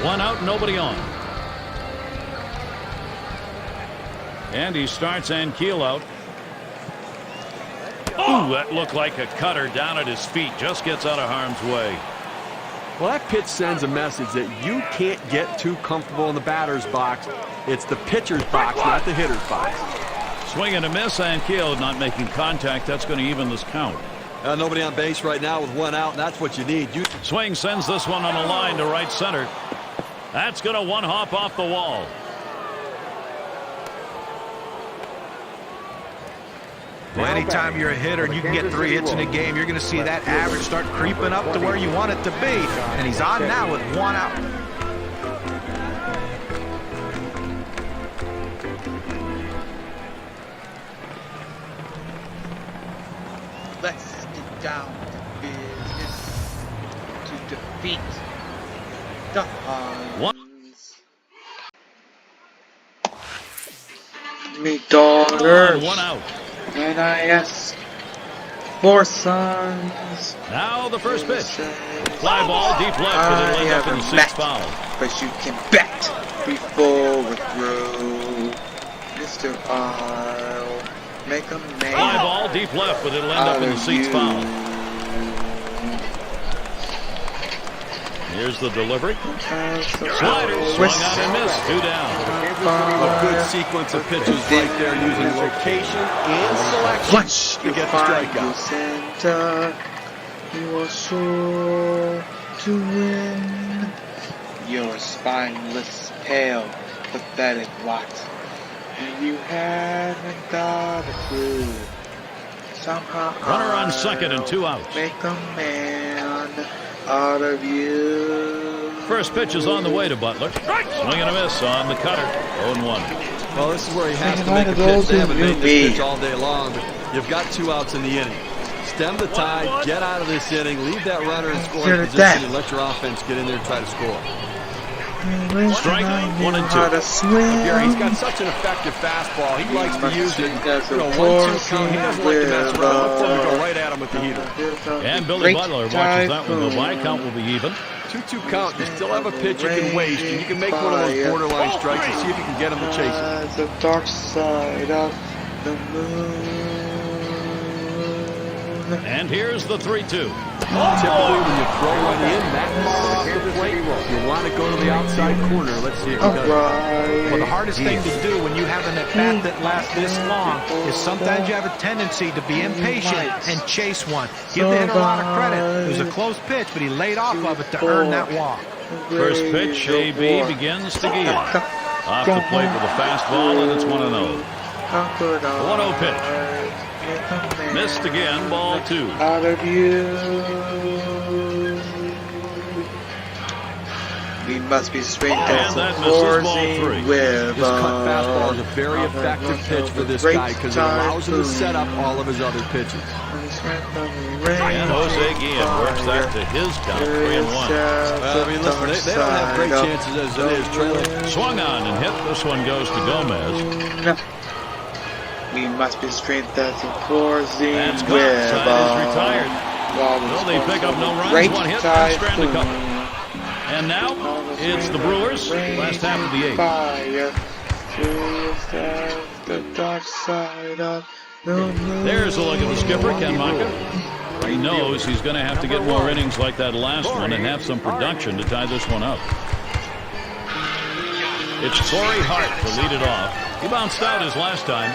One out, nobody on. And he starts Ankiel out. Ooh, that looked like a cutter down at his feet. Just gets out of harm's way. Well, that pitch sends a message that you can't get too comfortable in the batter's box. It's the pitcher's box, not the hitter's box. Swing and a miss. Ankiel not making contact. That's going to even this count. Nobody on base right now with one out, and that's what you need. Swing sends this one on a line to right center. That's going to one hop off the wall. Well, anytime you're a hitter and you can get 3 hits in a game, you're going to see that average start creeping up to where you want it to be. And he's on now with 1 out. Let's get down to business to defeat the Huns. Me daughters. 1 out. NIS. 4 sons. Now the first pitch. Fly ball deep left, and it'll end up in the 6th foul. But you can bet before we throw. Mr. I'll make a man. Fly ball deep left, but it'll end up in the 6th foul. Here's the delivery. Slider swung out and missed. 2 down. A good sequence of pitches right there, using location and selection to get the strikeout. Center, you are sure to win. You're a spineless, pale, pathetic lot, and you haven't got a clue. Somehow Runner on second and 2 outs. Make a man out of you. First pitch is on the way to Butler. Swing and a miss on the cutter. 0-1. Well, this is where he has to make a pitch. They haven't made this pitch all day long, but you've got 2 outs in the inning. Stem the tide, get out of this inning, leave that runner in scoring position, and let your offense get in there and try to score. Strike 1 and 2. He's got such an effective fastball. He likes to use it. 1-2 count. He doesn't like to mess around. Look for him to go right at him with the heater. And Billy Butler watches that one go by. Count will be even. 2-2 count. You still have a pitch you can waste, and you can make one of those borderline strikes and see if you can get him to chase it. The dark side of the moon. And here's the 3-2. Typically, when you throw one in that far off the plate, you want to go to the outside corner. Let's see if he does it. Well, the hardest thing to do when you have an at-bat that lasts this long is sometimes you have a tendency to be impatient and chase one. Give the hitter a lot of credit. It was a close pitch, but he laid off of it to earn that walk. First pitch, AB begins to gear. Off the plate with a fastball, and it's 1-0. 1-0 pitch. Missed again, ball 2. Out of you. We must be strength And that misses ball 3. With This cut fastball is a very effective pitch for this guy because it allows him to set up all of his other pitches. And Jose Guillen works that to his count, 3-1. I mean, listen, they don't have great chances as it is, trailing. Swung on and hit. This one goes to Gomez. We must be strength that's enforcing And Scott's side is retired. Will they pick up no runs? 1 hit, and strand a couple. And now it's the Brewers, last half of the 8th. There's a look at the skipper, Ken Maka. He knows he's going to have to get more innings like that last one and have some production to tie this one up. It's Corey Hart to lead it off. He bounced out his last time.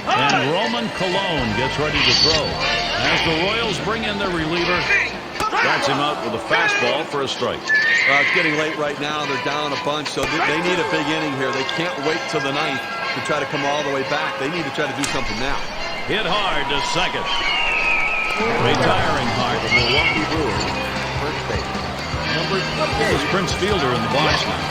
And Roman Cologne gets ready to throw. As the Royals bring in their reliever, bats him out with a fastball for a strike. It's getting late right now. They're down a bunch, so they need a big inning here. They can't wait till the 9th to try to come all the way back. They need to try to do something now. Hit hard to second. Retiring Hart, the Milwaukee Brewers. First base. This is Prince Fielder in the box now.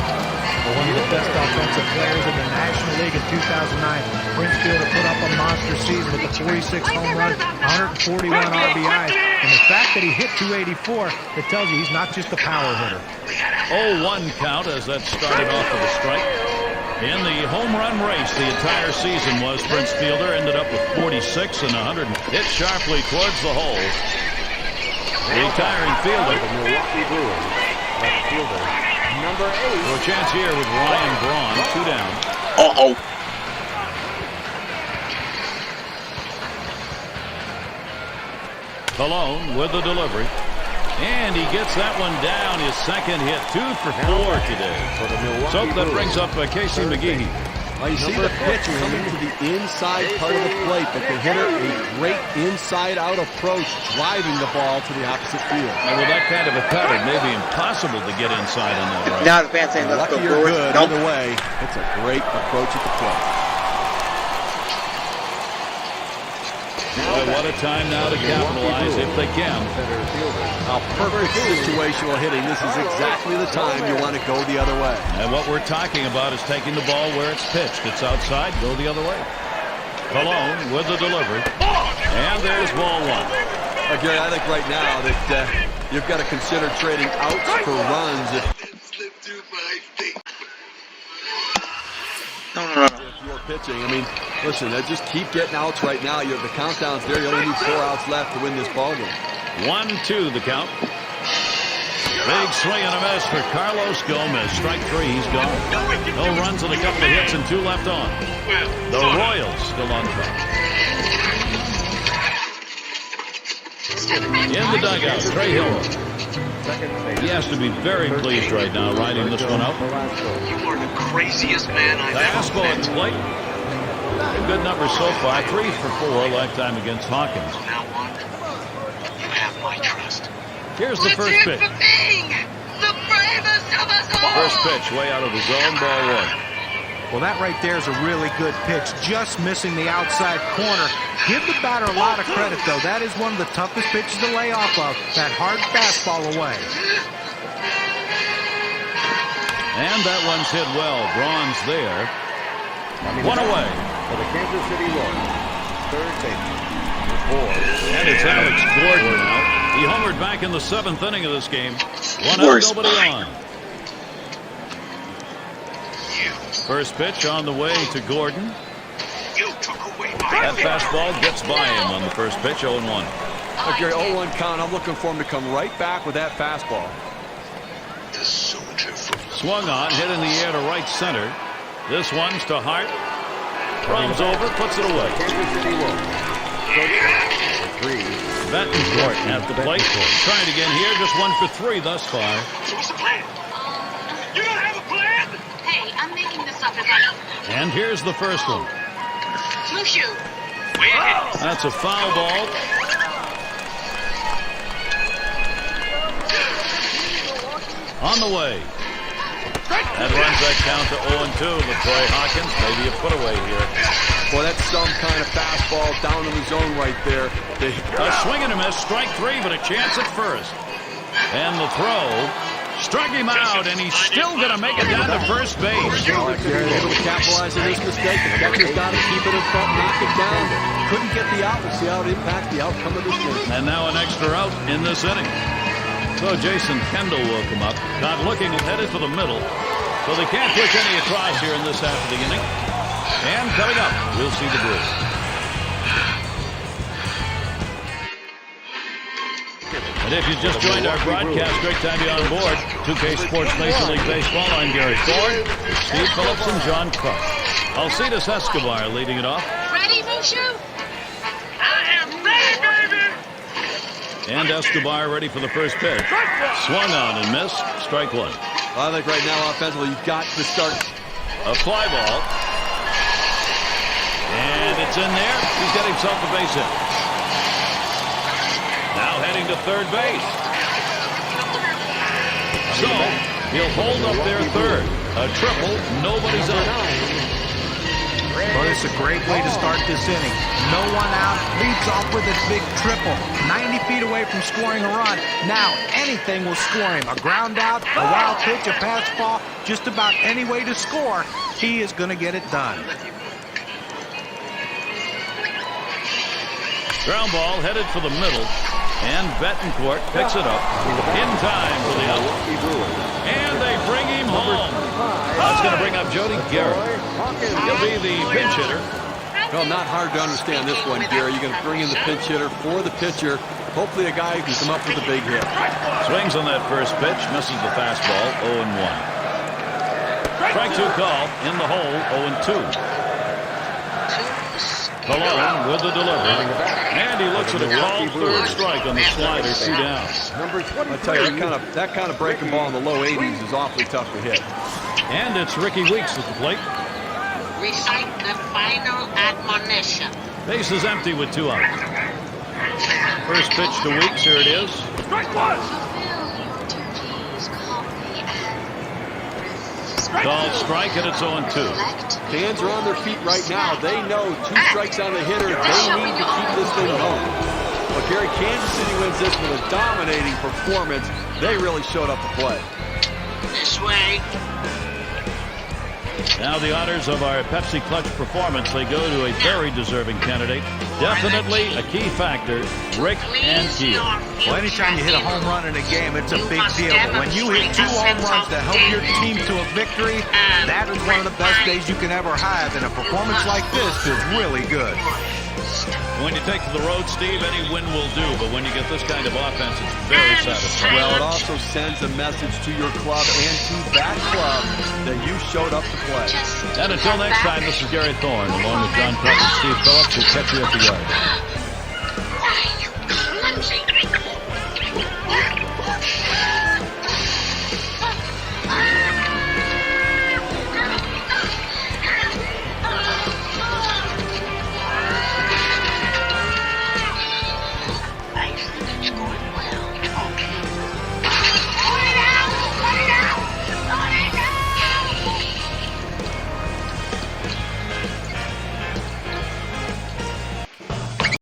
One of the best offensive players in the National League in 2009. Prince Fielder put up a monster season with a 46 home run, 141 RBIs. And the fact that he hit 284, it tells you he's not just a power hitter. 0-1 count as that started off with a strike. In the home run race, the entire season was Prince Fielder. Ended up with 46 and 100. Hit sharply towards the hole. Retiring fielder. The Milwaukee Brewers, left fielder, number 8. For a chance here with Ryan Braun, 2 down. Uh-oh. Cologne with the delivery. And he gets that one down. His second hit, 2 for 4 today. For the Milwaukee So that Brewers, brings up Casey McGehee. Well, you see the pitch coming to the inside part of the plate, but the hitter, a great inside-out approach, driving the ball to the opposite field. And with that kind of a cutter, it may be impossible to get inside on that right. Now the fans saying, let's go Lucky you're Brewers. good. Nope. Either way, it's a great approach at the plate. Boy, what a time now to capitalize if they can. center fielder, A perfect situational hitting. This is exactly the time you want to go the other way. And what we're talking about is taking the ball where it's pitched. It's outside, go the other way. Cologne with the delivery. And there's ball 1. Gary, I think right now that you've got to consider trading outs for runs. No. If you're pitching, I mean, listen, just keep getting outs right now. The countdown's there. You only need 4 outs left to win this ballgame. 1-2 the count. Big swing and a miss for Carlos Gomez. Strike 3, he's gone. No runs and a couple of hits and 2 left on. The Royals still on top. In the dugout, Trey Hill. He has to be very pleased right now riding this one out. You are the craziest man I've ever Fastball at met. the plate. Good numbers so far. 3 for 4 lifetime against Hawkins. From now on, you have my trust. Here's the first pitch. First pitch way out of the zone, ball 1. Well, that right there is a really good pitch. Just missing the outside corner. Give the batter a lot of credit, though. That is one of the toughest pitches to lay off of. That hard fastball away. And that one's hit well. Braun's there. 1 away. For the Kansas City Royals, third baseman, 4. And it's Alex Gordon now. He homered back in the 7th inning of this game. 1 out, Worst. nobody on. First pitch on the way to Gordon. You took away my That fastball gets by him on the first pitch, 0-1. Gary, 0-1 count. I'm looking for him to come right back with that fastball. The soldier from Swung on, hit in the air to right center. This one's to Hart. Runs over, puts it away. Kansas City Royals, for 3. Betancourt at the plate. Trying again here, just 1 for 3 thus far. So what's the plan? You don't have a plan? Hey, I'm making this up as I go. And here's the first one. Smoosh you. Way ahead. That's a foul ball. On the way. That runs that count to 0-2. LaTroy Hawkins, maybe a put away here. Boy, that's some kind of fastball down in the zone right there. A swing and a miss, strike 3, but a chance at first. And the throw struck him out, and he's still going to make it down to first base. Gary, able to capitalize on this mistake. The catcher's got to keep it in front, knock it down. Couldn't get the out. We'll see how it impacts the outcome of this game. And now an extra out in this inning. So Jason Kendall will come up. Not looking, headed for the middle. So they can't push any across here in this half of the inning. And coming up, we'll see the Brewers. And if you just joined our broadcast, great time to be on board. 2K Sports Major League Baseball. I'm Gary Ford, Steve Phillips, and John Kruk. Alcides Escobar leading it off. Ready, Mushu? I am ready, baby! And Escobar ready for the first pitch. Swung on and missed. Strike 1. I think right now, offensively, you've got to start. A fly ball. And it's in there. He's got himself a base hit. Now heading to third base. So he'll hold up there third. A triple. Nobody's out. Well, it's a great way to start this inning. No one out, leads off with a big triple. 90 feet away from scoring a run. Now, anything will score him. A ground out, a wild pitch, a fastball, just about any way to score. He is going to get it done. Ground ball headed for the middle. And Betancourt picks it up in time for the out. And they bring him home. That's going to bring up have Jody Garrett. He'll be the pinch hitter. Well, not hard to understand this one, Gary. You're going to bring in the pinch hitter for the pitcher. Hopefully a guy who can come up with a big hit. Swings on that first pitch, misses the fastball, 0-1. Strike 2 call, in the hole, 0-2. Colon with the delivery. And he looks at a called third strike on the slider, 2 down. Number 20. I tell you, that kind of breaking ball in the low 80s is awfully tough to hit. And it's Ricky Weeks at the plate. Recite the final admonition. Base is empty with 2 outs. First pitch to Weeks, here it is. Fulfill your duties calmly and Called strike, and it's 0-2. Fans are on their feet right now. They know 2 strikes on the hitter. They need to keep this thing going. Well, Gary, Kansas City wins this with a dominating performance. They really showed up to play. This way. Now the honors of our Pepsi Clutch performance, they go to a very deserving candidate. Definitely a key factor, Rick Ankiel. Well, anytime you hit a home run in a game, it's a big deal. But when you hit 2 home runs to help your team to a victory, that is one of the best days you can ever have. And a performance like this is really good. When you take to the road, Steve, any win will do. But when you get this kind of offense, it's very satisfying. Well, it also sends a message to your club and to that club that you showed up to play. And until next time, this is Gary Thorne, along with John Cutler and Steve Phillips, who catch you at the yard.